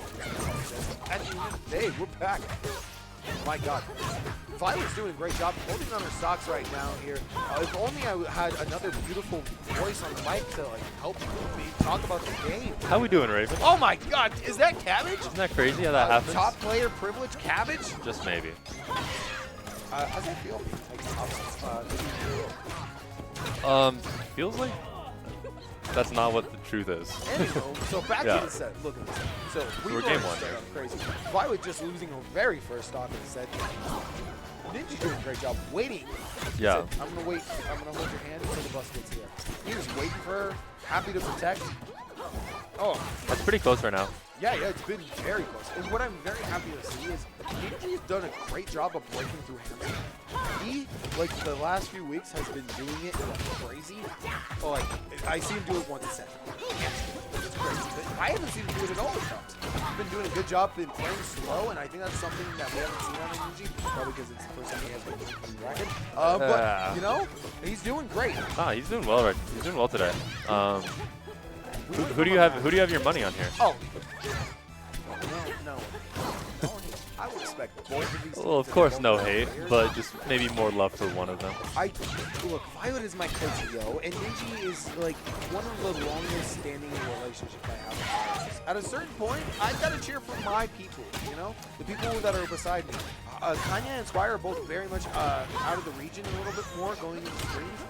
[SPEAKER 1] At the end of the day, we're back. My God. Violet's doing a great job holding on her stocks right now here. If only I had another beautiful voice on the mic to help me talk about the game.
[SPEAKER 2] How we doing, Raven?
[SPEAKER 1] Oh my God, is that Cabbage?
[SPEAKER 2] Isn't that crazy how that happens?
[SPEAKER 1] Top player privilege Cabbage?
[SPEAKER 2] Just maybe.
[SPEAKER 1] How's that feel?
[SPEAKER 2] Feels like that's not what the truth is.
[SPEAKER 1] Anyway, so back to the set. Look at this. So
[SPEAKER 2] we're game one.
[SPEAKER 1] Crazy. Violet just losing her very first stock in the set. Ninjy's doing a great job waiting.
[SPEAKER 2] Yeah.
[SPEAKER 1] Said, I'm gonna wait. I'm gonna hold your hand until the bus gets here. He was waiting for her, happy to protect. Oh,
[SPEAKER 2] that's pretty close right now.
[SPEAKER 1] Yeah, it's been very close. And what I'm very happy to see is Ninjy's done a great job of breaking through hamstring. He, the last few weeks, has been doing it crazy. I see him do it once a set. It's crazy. But I haven't seen him do it at all the times. He's been doing a good job in playing slow, and I think that's something that we haven't seen on Ninjy, probably because it's the first time he has been in the bracket. But, he's doing great.
[SPEAKER 2] Ah, he's doing well. He's doing well today. Who do you have your money on here?
[SPEAKER 1] Oh. No. I would expect both of these.
[SPEAKER 2] Well, of course, no hate, but just maybe more love for one of them.
[SPEAKER 1] Look, Violet is my co-TO, and Ninjy is one of the longest standing relationships I have with Violet. At a certain point, I've got to cheer for my people, the people that are beside me. Khanya and Squire are both very much out of the region a little bit more, going into streams.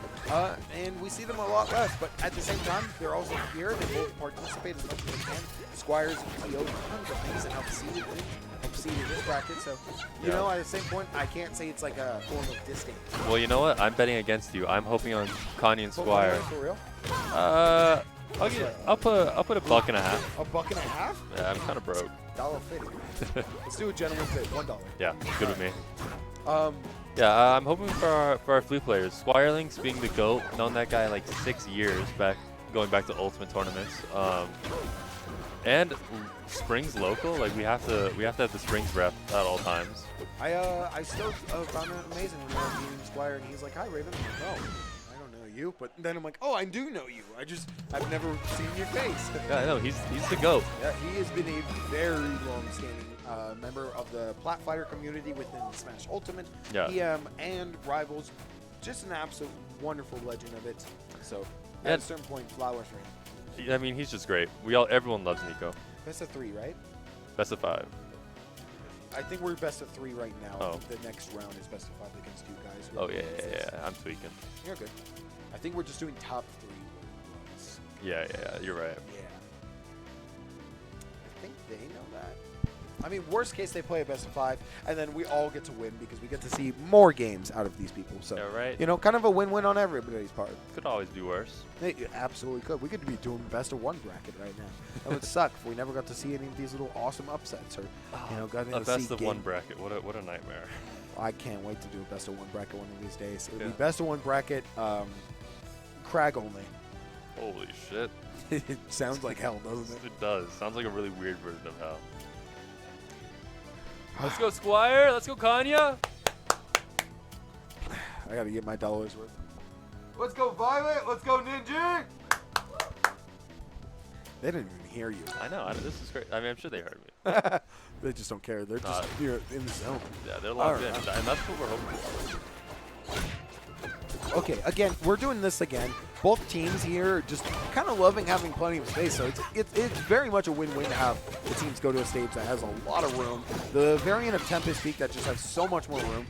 [SPEAKER 1] And we see them a lot less, but at the same time, they're also here. They both participate as much as they can. Squire's TO tons of things and help seed in this bracket. So, you know, at the same point, I can't say it's like a form of disdain.
[SPEAKER 2] Well, you know what? I'm betting against you. I'm hoping on Khanya and Squire.
[SPEAKER 1] For real?
[SPEAKER 2] I'll put $1.50.
[SPEAKER 1] $1.50?
[SPEAKER 2] Yeah, I'm kind of broke.
[SPEAKER 1] $1.50. Let's do a gentleman's bid. $1.
[SPEAKER 2] Yeah, good with me. Yeah, I'm hoping for our flute players. SquireLynx being the GOAT, known that guy 6 years back, going back to Ultimate tournaments. And Springs local, we have to have the Springs rep at all times.
[SPEAKER 1] I still found it amazing when I was meeting Squire and he's like, "Hi Raven." I'm like, "Oh, I don't know you, but then I'm like, oh, I do know you. I've never seen your face.
[SPEAKER 2] Yeah, I know. He's the GOAT.
[SPEAKER 1] Yeah, he has been a very long-standing member of the plat fighter community within Smash Ultimate,
[SPEAKER 2] Yeah.
[SPEAKER 1] EM, and Rivals. Just an absolute wonderful legend of it. So
[SPEAKER 2] Yeah.
[SPEAKER 1] at a certain point, flowers for him.
[SPEAKER 2] I mean, he's just great. Everyone loves Nico.
[SPEAKER 1] Best of 3, right?
[SPEAKER 2] Best of 5.
[SPEAKER 1] I think we're best of 3 right now.
[SPEAKER 2] Oh.
[SPEAKER 1] I think the next round is best of 5 against 2 guys.
[SPEAKER 2] Oh yeah. I'm tweaking.
[SPEAKER 1] You're good. I think we're just doing top 3 rounds.
[SPEAKER 2] Yeah. You're right.
[SPEAKER 1] Yeah. I think they know that. I mean, worst case, they play a best of 5, and then we all get to win because we get to see more games out of these people. So,
[SPEAKER 2] Yeah, right.
[SPEAKER 1] you know, kind of a win-win on everybody's part.
[SPEAKER 2] Could always be worse.
[SPEAKER 1] It absolutely could. We could be doing best of 1 bracket right now. That would suck if we never got to see any of these little awesome upsets or, you know, got
[SPEAKER 2] A
[SPEAKER 1] to
[SPEAKER 2] best
[SPEAKER 1] see
[SPEAKER 2] of 1 bracket. What a nightmare.
[SPEAKER 1] I can't wait to do a best of 1 bracket one of these days. It would
[SPEAKER 2] Yeah.
[SPEAKER 1] be best of 1 bracket, crag only.
[SPEAKER 2] Holy shit.
[SPEAKER 1] It sounds like hell, doesn't it?
[SPEAKER 2] It does. Sounds like a really weird version of hell. Let's go, Squire. Let's go, Khanya.
[SPEAKER 1] I gotta get my dollars worth. Let's go, Violet. Let's go, Ninjy. They didn't even hear you.
[SPEAKER 2] I know. This is great. I mean, I'm sure they heard me.
[SPEAKER 1] They just don't care. They're just here in the zone.
[SPEAKER 2] Yeah, they're locked in.
[SPEAKER 1] Alright.
[SPEAKER 2] And that's what we're hoping for.
[SPEAKER 1] Okay, again, we're doing this again. Both teams here just kind of loving having plenty of space, so it's very much a win-win to have the teams go to a stage that has a lot of room. The variant of Tempest Peak that just has so much more room.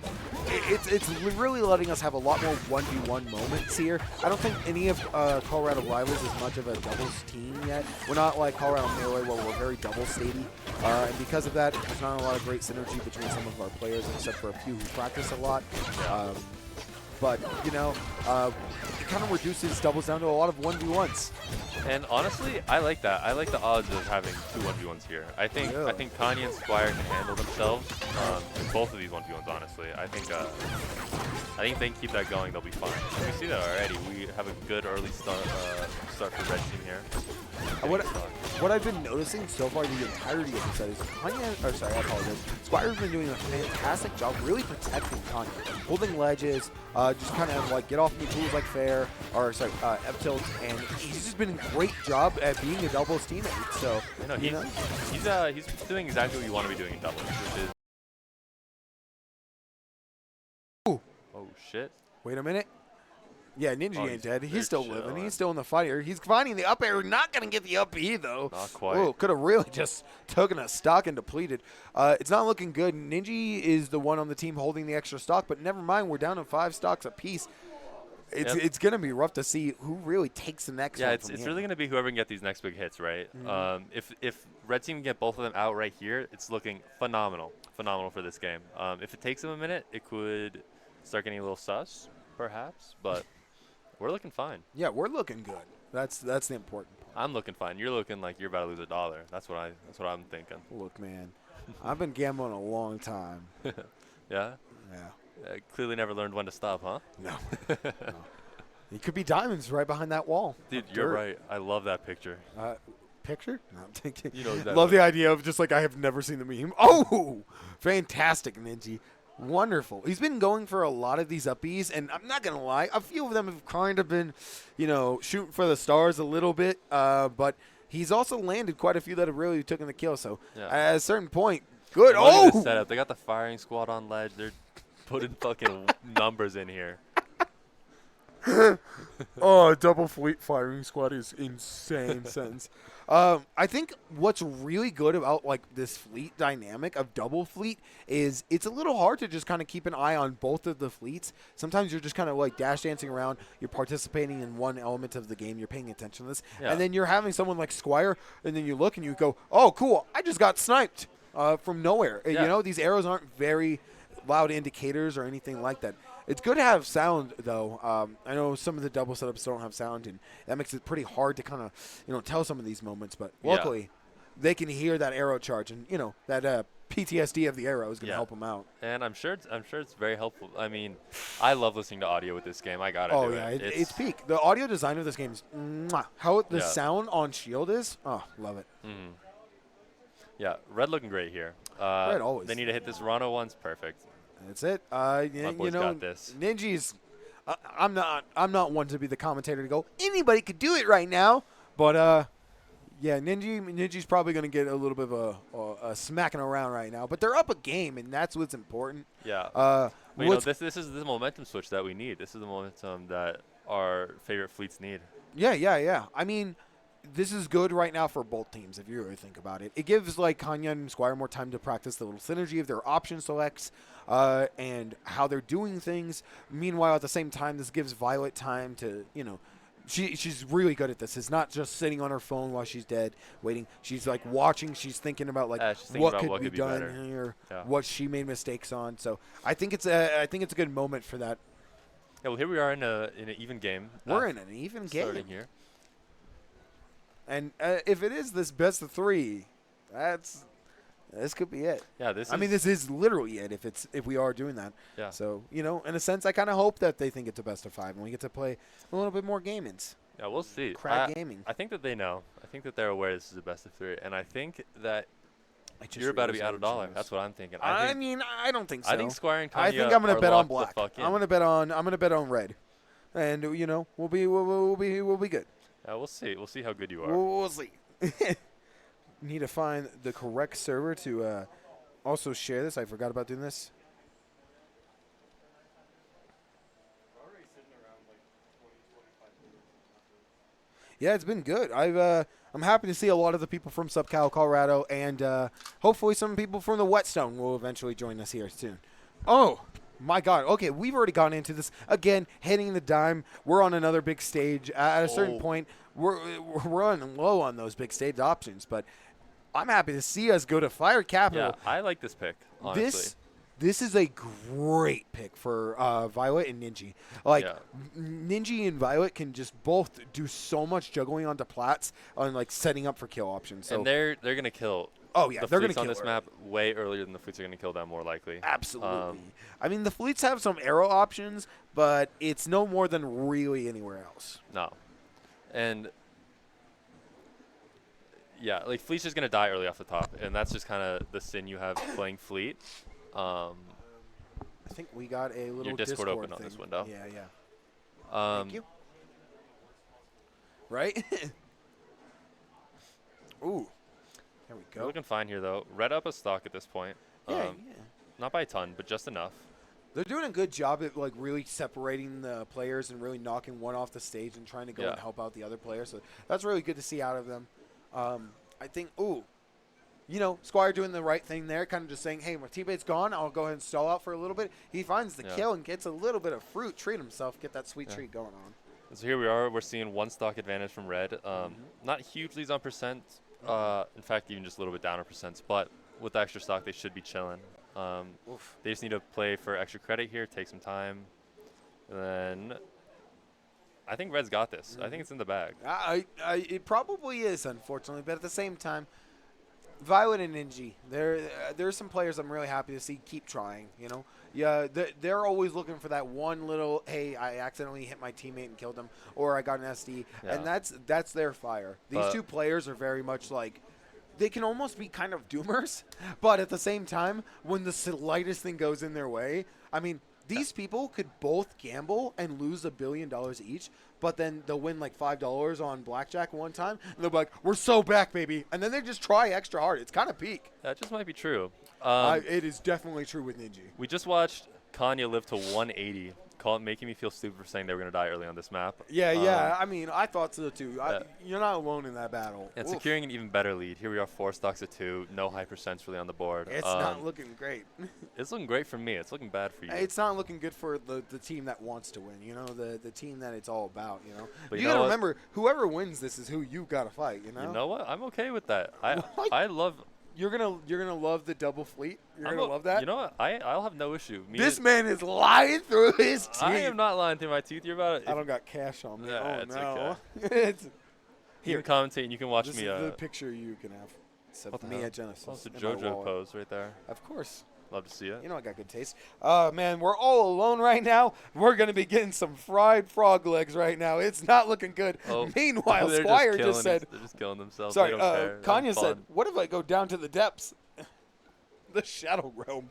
[SPEAKER 1] It's really letting us have a lot more 1v1 moments here. I don't think any of Colorado Rivals is much of a doubles team yet. We're not like Colorado Melee where we're very double-statey. And because of that, there's not a lot of great synergy between some of our players, except for a few who practice a lot. But, you know, it kind of reduces doubles down to a lot of 1v1s.
[SPEAKER 2] And honestly, I like that. I like the odds of having 2 1v1s here. I think Khanya and Squire can handle themselves in both of these 1v1s, honestly. I think if they can keep that going, they'll be fine. We see that already. We have a good early start for Red Team here.
[SPEAKER 1] What I've been noticing so far the entirety of the set is I apologize. Squire's been doing a fantastic job really protecting Khanya, holding ledges, just kind of like get off me tools like fair, or sorry, F tilts, and he's just been a great job at being a doubles teammate. So
[SPEAKER 2] he's doing exactly what you want to be doing in doubles, which is.
[SPEAKER 1] Ooh.
[SPEAKER 2] Oh shit.
[SPEAKER 1] Wait a minute. Yeah, Ninjy ain't dead. He's still living.
[SPEAKER 2] chilling.
[SPEAKER 1] He's still in the fight here. He's finding the up air. Not going to get the up E, though.
[SPEAKER 2] Not quite.
[SPEAKER 1] Oh, could have really just taken a stock and depleted. It's not looking good. Ninjy is the one on the team holding the extra stock, but never mind. We're down to 5 stocks apiece. It's going to be rough to see who really takes the next one.
[SPEAKER 2] Yeah, it's really going to be whoever can get these next big hits, right? If Red Team can get both of them out right here, it's looking phenomenal for this game. If it takes them a minute, it could start getting a little sus, perhaps, but we're looking fine.
[SPEAKER 1] Yeah, we're looking good. That's the important part.
[SPEAKER 2] I'm looking fine. You're looking like you're about to lose $1. That's what I'm thinking.
[SPEAKER 1] Look, man, I've been gambling a long time.
[SPEAKER 2] Yeah?
[SPEAKER 1] Yeah.
[SPEAKER 2] Clearly never learned when to stop, huh?
[SPEAKER 1] No. No. It could be diamonds right behind that wall.
[SPEAKER 2] Dude, you're right. I love that picture.
[SPEAKER 1] Picture? No, I'm thinking.
[SPEAKER 2] You know exactly.
[SPEAKER 1] Love the idea of just like I have never seen the meme. Oh, fantastic, Ninjy. Wonderful. He's been going for a lot of these uppies, and I'm not going to lie, a few of them have kind of been, shooting for the stars a little bit, but he's also landed quite a few that have really taken the kill, so at a certain point, good.
[SPEAKER 2] Look at this
[SPEAKER 1] Oh!
[SPEAKER 2] setup. They got the firing squad on ledge. They're putting fucking numbers in here.
[SPEAKER 1] Oh, double fleet firing squad is insane sentence. I think what's really good about like this fleet dynamic of double fleet is it's a little hard to just kind of keep an eye on both of the fleets. Sometimes you're just kind of like dash dancing around. You're participating in one element of the game. You're paying attention to this.
[SPEAKER 2] Yeah.
[SPEAKER 1] And then you're having someone like Squire, and then you look and you go, oh, cool, I just got sniped from nowhere.
[SPEAKER 2] Yeah.
[SPEAKER 1] These arrows aren't very loud indicators or anything like that. It's good to have sound, though. I know some of the double setups don't have sound, and that makes it pretty hard to kind of, tell some of these moments. But luckily, they can hear that arrow charge, and that PTSD of the arrow is going to help them out.
[SPEAKER 2] And I'm sure it's very helpful. I mean, I love listening to audio with this game. I gotta do it.
[SPEAKER 1] It's peak. The audio design of this game is how the sound on Shield is. Oh, love it.
[SPEAKER 2] Mm-hmm. Yeah, Red looking great here.
[SPEAKER 1] Red always.
[SPEAKER 2] They need to hit this Rano once. Perfect.
[SPEAKER 1] That's it.
[SPEAKER 2] My boys got this.
[SPEAKER 1] Ninjy's I'm not one to be the commentator to go, anybody could do it right now. But, yeah, Ninjy's probably going to get a little bit of a smacking around right now. But they're up a game, and that's what's important.
[SPEAKER 2] Yeah. But, you know, this is the momentum switch that we need. This is the momentum that our favorite fleets need.
[SPEAKER 1] Yeah. I mean, this is good right now for both teams, if you really think about it. It gives, like, Khanya and Squire more time to practice the little synergy of their option selects and how they're doing things. Meanwhile, at the same time, this gives Violet time to, you know, she's really good at this. It's not just sitting on her phone while she's dead, waiting. She's, like, watching. She's thinking about, like, what could be done
[SPEAKER 2] better.
[SPEAKER 1] here,
[SPEAKER 2] Yeah.
[SPEAKER 1] what she made mistakes on. So I think it's a good moment for that.
[SPEAKER 2] Yeah, well, here we are in an even game.
[SPEAKER 1] We're in an even game.
[SPEAKER 2] Starting here.
[SPEAKER 1] And if it is this best of 3, this could be it.
[SPEAKER 2] Yeah,
[SPEAKER 1] I mean, this is literally it if we are doing that.
[SPEAKER 2] Yeah.
[SPEAKER 1] So, you know, in a sense, I kind of hope that they think it's a best of 5 and we get to play a little bit more gamings.
[SPEAKER 2] Yeah, we'll see.
[SPEAKER 1] Crag gaming.
[SPEAKER 2] I think that they know. I think that they're aware this is a best of 3, and I think that
[SPEAKER 1] just
[SPEAKER 2] you're about to be
[SPEAKER 1] realized
[SPEAKER 2] out
[SPEAKER 1] what
[SPEAKER 2] $1.
[SPEAKER 1] it
[SPEAKER 2] That's what I'm thinking.
[SPEAKER 1] I mean, I don't think so.
[SPEAKER 2] I think Squire and Khanya
[SPEAKER 1] I think I'm going to bet on
[SPEAKER 2] locked
[SPEAKER 1] black.
[SPEAKER 2] the fuck in.
[SPEAKER 1] I'm going to bet on red. And, you know, we'll be good.
[SPEAKER 2] Yeah, we'll see. We'll see how good you are.
[SPEAKER 1] We'll see. Need to find the correct server to also share this. I forgot about doing this. Yeah, it's been good. I'm happy to see a lot of the people from SubCal, Colorado, and hopefully some people from the Whetstone will eventually join us here soon. Oh, my God. Okay, we've already gone into this. Again, hitting the dime. We're on another big stage. At a certain point, we're running low on those big stage options, but I'm happy to see us go to Fire Capital.
[SPEAKER 2] Yeah, I like this pick, honestly.
[SPEAKER 1] This is a great pick for Violet and Ninjy. Like,
[SPEAKER 2] Yeah.
[SPEAKER 1] Ninjy and Violet can just both do so much juggling onto plats on, like, setting up for kill options. So
[SPEAKER 2] And they're going to kill
[SPEAKER 1] oh, yeah,
[SPEAKER 2] the
[SPEAKER 1] they're going
[SPEAKER 2] fleets
[SPEAKER 1] to
[SPEAKER 2] on
[SPEAKER 1] kill
[SPEAKER 2] this
[SPEAKER 1] early.
[SPEAKER 2] map way earlier than the fleets are going to kill them, more likely.
[SPEAKER 1] Absolutely. I mean, the fleets have some arrow options, but it's no more than really anywhere else.
[SPEAKER 2] No. And, yeah, like, fleet's just going to die early off the top, and that's just kind of the sin you have playing fleet.
[SPEAKER 1] I think we got a little
[SPEAKER 2] Your Discord open on
[SPEAKER 1] thing.
[SPEAKER 2] this window.
[SPEAKER 1] Yeah.
[SPEAKER 2] Thank
[SPEAKER 1] Thank you. Right? Ooh. There we
[SPEAKER 2] We're
[SPEAKER 1] go.
[SPEAKER 2] looking fine here, though. Red up a stock at this point.
[SPEAKER 1] Yeah.
[SPEAKER 2] Not by a ton, but just enough.
[SPEAKER 1] They're doing a good job at, like, really separating the players and really knocking one off the stage and trying to go and help out the other player. So that's really good to see out of them. I think, you know, Squire doing the right thing there, kind of just saying, hey, my teammate's gone. I'll go ahead and stall out for a little bit. He finds the kill and gets a little bit of fruit, treat himself, get that sweet treat going on.
[SPEAKER 2] So here we are. We're seeing one stock advantage from Red. Not huge leads on percent. In fact, even just a little bit down on percents. But with the extra stock, they should be chilling. They just need to play for extra credit here, take some time. And then I think Red's got this. I think it's in the bag.
[SPEAKER 1] It probably is, unfortunately. But at the same time, Violet and Ninjy, there's some players I'm really happy to see keep trying, you know. Yeah, they're always looking for that one little, hey, I accidentally hit my teammate and killed him, or I got an SD, and that's their fire. These two players are very much like, they can almost be kind of doomers, but at the same time, when the slightest thing goes in their way, I mean, these people could both gamble and lose $1 billion each, but then they'll win like $5 on blackjack one time, and they'll be like, we're so back, baby. And then they just try extra hard. It's kind of peak.
[SPEAKER 2] That just might be true.
[SPEAKER 1] It is definitely true with Ninjy.
[SPEAKER 2] We just watched Khanya live to 180, making me feel stupid for saying they were going to die early on this map.
[SPEAKER 1] Yeah. I mean, I thought so too. You're not alone in that battle.
[SPEAKER 2] And
[SPEAKER 1] Oof.
[SPEAKER 2] securing an even better lead. Here we are, 4 stocks at 2. No high percents really on the board.
[SPEAKER 1] It's not looking great.
[SPEAKER 2] It's looking great for me. It's looking bad for you.
[SPEAKER 1] It's not looking good for the team that wants to win, you know, the team that it's all about, you know.
[SPEAKER 2] But
[SPEAKER 1] you
[SPEAKER 2] know
[SPEAKER 1] got to
[SPEAKER 2] what?
[SPEAKER 1] remember, whoever wins this is who you got to fight, you know.
[SPEAKER 2] You know what? I'm okay with that. I love.
[SPEAKER 1] You're gonna love the double fleet. You're gonna love that.
[SPEAKER 2] You know what? I'll have no issue.
[SPEAKER 1] This man is lying through his teeth.
[SPEAKER 2] I am not lying through my teeth. You're about.
[SPEAKER 1] I don't got cash on me.
[SPEAKER 2] Nah,
[SPEAKER 1] Oh
[SPEAKER 2] it's
[SPEAKER 1] no.
[SPEAKER 2] okay.
[SPEAKER 1] It's
[SPEAKER 2] You can commentate and you can watch
[SPEAKER 1] this
[SPEAKER 2] me.
[SPEAKER 1] is the picture you can have. Except
[SPEAKER 2] What the
[SPEAKER 1] me
[SPEAKER 2] hell?
[SPEAKER 1] at Genesis.
[SPEAKER 2] That's a
[SPEAKER 1] in my
[SPEAKER 2] JoJo
[SPEAKER 1] wallet.
[SPEAKER 2] pose right there.
[SPEAKER 1] Of course.
[SPEAKER 2] Love to see it.
[SPEAKER 1] You know I got good taste. Man, we're all alone right now. We're going to be getting some fried frog legs right now. It's not looking good.
[SPEAKER 2] Oh,
[SPEAKER 1] Meanwhile,
[SPEAKER 2] they're
[SPEAKER 1] Squire
[SPEAKER 2] killing
[SPEAKER 1] just said,
[SPEAKER 2] they're just killing themselves.
[SPEAKER 1] sorry,
[SPEAKER 2] They don't care. They're
[SPEAKER 1] Khanya
[SPEAKER 2] having
[SPEAKER 1] said,
[SPEAKER 2] fun.
[SPEAKER 1] what if I go down to the depths? The Shadow Realm.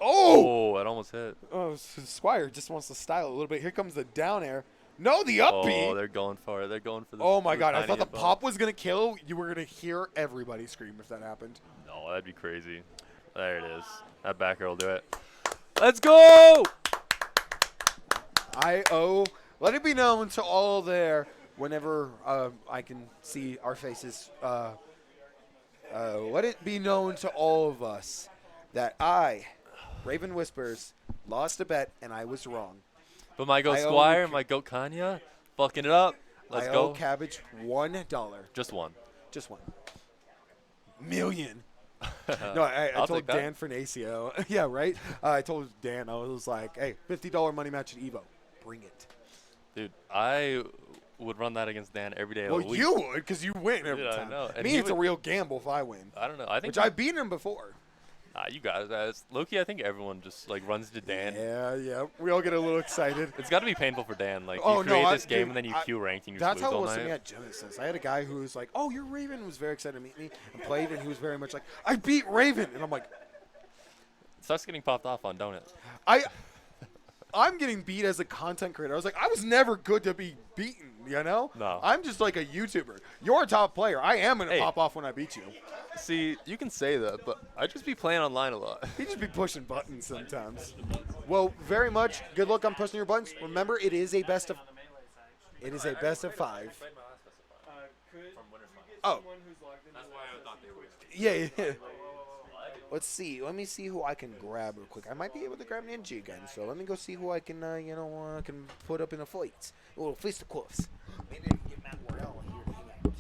[SPEAKER 1] Oh!
[SPEAKER 2] Oh, that almost hit.
[SPEAKER 1] Oh, Squire just wants to style a little bit. Here comes the down air. No, the up B.
[SPEAKER 2] Oh, they're going for it. They're going for the.
[SPEAKER 1] Oh my god, I
[SPEAKER 2] tiny
[SPEAKER 1] thought the
[SPEAKER 2] hit bump.
[SPEAKER 1] pop was going to kill. You were going to hear everybody scream if that happened.
[SPEAKER 2] No, that'd be crazy. There it is. That back air will do it. Let's go!
[SPEAKER 1] Let it be known to all there whenever I can see our faces. Let it be known to all of us that I, Raven Whispers, lost a bet and I was wrong.
[SPEAKER 2] But my goat
[SPEAKER 1] I owe
[SPEAKER 2] Squire,
[SPEAKER 1] Ca-
[SPEAKER 2] my goat Khanya, fucking it up. Let's
[SPEAKER 1] I
[SPEAKER 2] go.
[SPEAKER 1] owe Cabbage $1.
[SPEAKER 2] Just one.
[SPEAKER 1] Just one. Million. No, I
[SPEAKER 2] I'll
[SPEAKER 1] told
[SPEAKER 2] take that.
[SPEAKER 1] Dan Fernasio. Yeah, right? I told Dan, I was like, hey, $50 money match at Evo. Bring it.
[SPEAKER 2] Dude, I would run that against Dan every day of
[SPEAKER 1] Well,
[SPEAKER 2] the week.
[SPEAKER 1] you would because you win every
[SPEAKER 2] Yeah, I
[SPEAKER 1] time.
[SPEAKER 2] know. And
[SPEAKER 1] Me,
[SPEAKER 2] he
[SPEAKER 1] it's a
[SPEAKER 2] would-
[SPEAKER 1] real gamble if I win.
[SPEAKER 2] I don't know. I think
[SPEAKER 1] Which I've beaten him before.
[SPEAKER 2] you guys. Loki, I think everyone just like runs to Dan.
[SPEAKER 1] Yeah. We all get a little excited.
[SPEAKER 2] It's got to be painful for Dan. Like
[SPEAKER 1] Oh,
[SPEAKER 2] you
[SPEAKER 1] no,
[SPEAKER 2] create this game
[SPEAKER 1] dude,
[SPEAKER 2] and then you queue ranked and you
[SPEAKER 1] That's
[SPEAKER 2] just
[SPEAKER 1] how
[SPEAKER 2] lose
[SPEAKER 1] it was
[SPEAKER 2] all
[SPEAKER 1] to me
[SPEAKER 2] night.
[SPEAKER 1] at Genesis. I had a guy who was like, "Oh, you're Raven," was very excited to meet me and played, and he was very much like, "I beat Raven," and I'm like,
[SPEAKER 2] It starts getting popped off on, don't it?
[SPEAKER 1] I'm getting beat as a content creator. I was like, I was never good to be beaten, you know?
[SPEAKER 2] No.
[SPEAKER 1] I'm just like a YouTuber. You're a top player. I am going to
[SPEAKER 2] Hey.
[SPEAKER 1] pop off when I beat you.
[SPEAKER 2] See, you can say that, but I just be playing online a lot.
[SPEAKER 1] He just be pushing buttons sometimes. Well, very much. Good luck on pushing your buttons. Remember, it is a best of 5.
[SPEAKER 5] Could you get
[SPEAKER 1] Oh.
[SPEAKER 5] someone who's logged into
[SPEAKER 1] Yeah. Let's see. Let me see who I can grab real quick. I might be able to grab Ninjy again, so let me go see who I can, can put up in a fight. A little fisticuffs. Maybe I can get Matt Wardell here to hang out.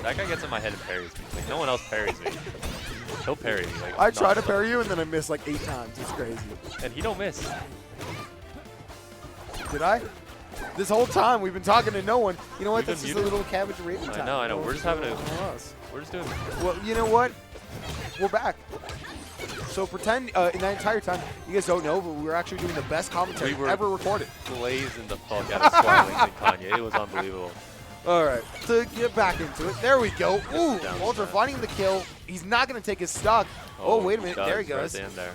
[SPEAKER 2] That guy gets in my head and parries me. Like, no one else parries me. He'll parry me. Like,
[SPEAKER 1] I try to
[SPEAKER 2] nonstop.
[SPEAKER 1] parry you, and then I miss like 8 times. It's crazy.
[SPEAKER 2] And he don't miss.
[SPEAKER 1] Did I? This whole time we've been talking to no one. You know what?
[SPEAKER 2] We've been
[SPEAKER 1] This is a
[SPEAKER 2] muted.
[SPEAKER 1] little Cabbage Raven time.
[SPEAKER 2] I know. We're just having a.
[SPEAKER 1] us.
[SPEAKER 2] We're just doing.
[SPEAKER 1] Well, you know what? We're back. So pretend in that entire time, you guys don't know, but we were actually doing the best commentary
[SPEAKER 2] We were-
[SPEAKER 1] ever recorded.
[SPEAKER 2] Blazing the fuck out of SquireLynx and Khanya. It was unbelievable.
[SPEAKER 1] All right, to get back into it, there we go. Ooh,
[SPEAKER 2] Down
[SPEAKER 1] Ultra
[SPEAKER 2] smash.
[SPEAKER 1] finding the kill. He's not going to take his stock. Oh, wait a minute. There he
[SPEAKER 2] does,
[SPEAKER 1] goes.
[SPEAKER 2] Right at the end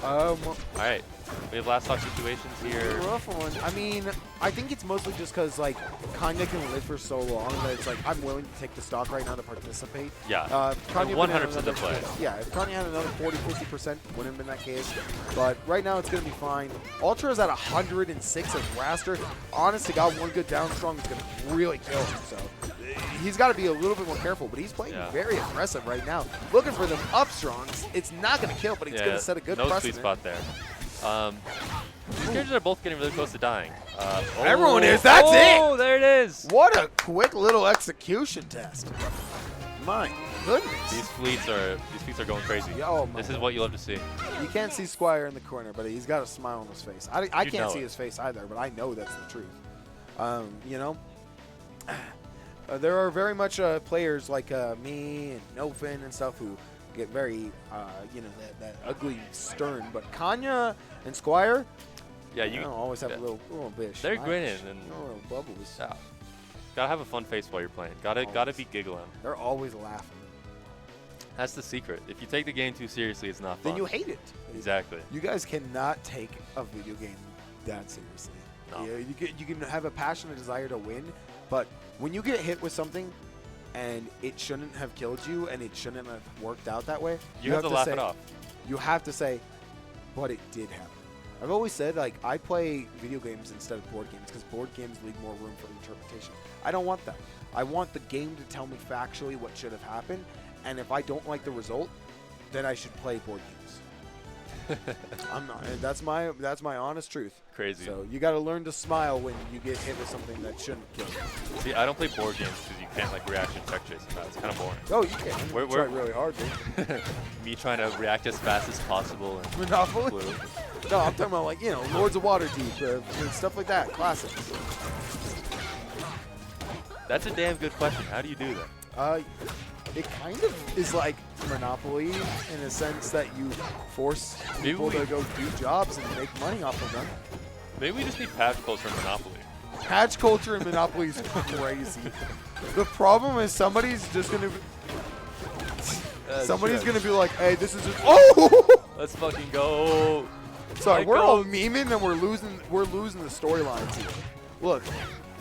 [SPEAKER 2] there.
[SPEAKER 1] All
[SPEAKER 2] All right. We have last stock situations here.
[SPEAKER 1] rough one. I mean, I think it's mostly just because, like, Khanya can live for so long that it's like, I'm willing to take the stock right now to participate.
[SPEAKER 2] Yeah.
[SPEAKER 1] Khanya
[SPEAKER 2] 100% the play.
[SPEAKER 1] Yeah, if Khanya had another 40-50%, wouldn't have been that case. But right now, it's going to be fine. Ultra is at 106 as Raster. Honest to God, one good down strong is going to really kill him. So he's got to be a little bit more careful. But he's playing very aggressive right now. Looking for them up strongs. It's not going to kill, but it's going to set a good
[SPEAKER 2] no
[SPEAKER 1] precedent.
[SPEAKER 2] sweet spot there. These characters are both getting really close to dying.
[SPEAKER 1] Everyone is. That's it.
[SPEAKER 2] Oh, there it is.
[SPEAKER 1] What a quick little execution test. My goodness.
[SPEAKER 2] These fleets are going crazy.
[SPEAKER 1] Yeah, oh my
[SPEAKER 2] This is what you love to see.
[SPEAKER 1] You can't see Squire in the corner, but he's got a smile on his face. I
[SPEAKER 2] You
[SPEAKER 1] can't
[SPEAKER 2] know
[SPEAKER 1] see
[SPEAKER 2] it.
[SPEAKER 1] his face either, but I know that's the truth. You know, there are very much players like me and nofin and stuff who get very, you know, that ugly stern. But Khanya and Squire,
[SPEAKER 2] Yeah,
[SPEAKER 1] you know, always have
[SPEAKER 2] yeah.
[SPEAKER 1] a little bit. Of
[SPEAKER 2] They're
[SPEAKER 1] smile,
[SPEAKER 2] grinning and
[SPEAKER 1] little bubbles.
[SPEAKER 2] yeah. Gotta have a fun face while you're playing. Gotta be giggling.
[SPEAKER 1] They're always laughing.
[SPEAKER 2] That's the secret. If you take the game too seriously, it's not fun.
[SPEAKER 1] Then you hate it.
[SPEAKER 2] Exactly.
[SPEAKER 1] You guys cannot take a video game that seriously.
[SPEAKER 2] No.
[SPEAKER 1] Yeah, you can have a passion and desire to win, but when you get hit with something and it shouldn't have killed you and it shouldn't have worked out that way,
[SPEAKER 2] You have to laugh
[SPEAKER 1] say,
[SPEAKER 2] it off.
[SPEAKER 1] You have to say, but it did happen. I've always said, like, I play video games instead of board games because board games leave more room for interpretation. I don't want that. I want the game to tell me factually what should have happened, and if I don't like the result, then I should play board games. I'm not. That's my honest truth.
[SPEAKER 2] Crazy.
[SPEAKER 1] So you got to learn to smile when you get hit with something that shouldn't kill you.
[SPEAKER 2] See, I don't play board games because you can't like reaction check chase and that. It's kind of boring.
[SPEAKER 1] Oh, you can.
[SPEAKER 2] We're-
[SPEAKER 1] Try
[SPEAKER 2] we're-
[SPEAKER 1] really hard, dude.
[SPEAKER 2] Me trying to react as fast as possible. And
[SPEAKER 1] Monopoly?
[SPEAKER 2] Blue.
[SPEAKER 1] No, I'm talking about, like, you know, Lords of Waterdeep, stuff like that, classics.
[SPEAKER 2] That's a damn good question. How do you do that?
[SPEAKER 1] It kind of is like Monopoly in a sense that you force people to go do jobs and make money off of them.
[SPEAKER 2] Maybe we just need patch culture in Monopoly.
[SPEAKER 1] Patch culture in Monopoly is crazy. The problem is somebody's just gonna be like, hey, this is just
[SPEAKER 2] Let's fucking go.
[SPEAKER 1] Sorry,
[SPEAKER 2] Like
[SPEAKER 1] we're all
[SPEAKER 2] goats.
[SPEAKER 1] memeing and we're losing the storylines here. Look,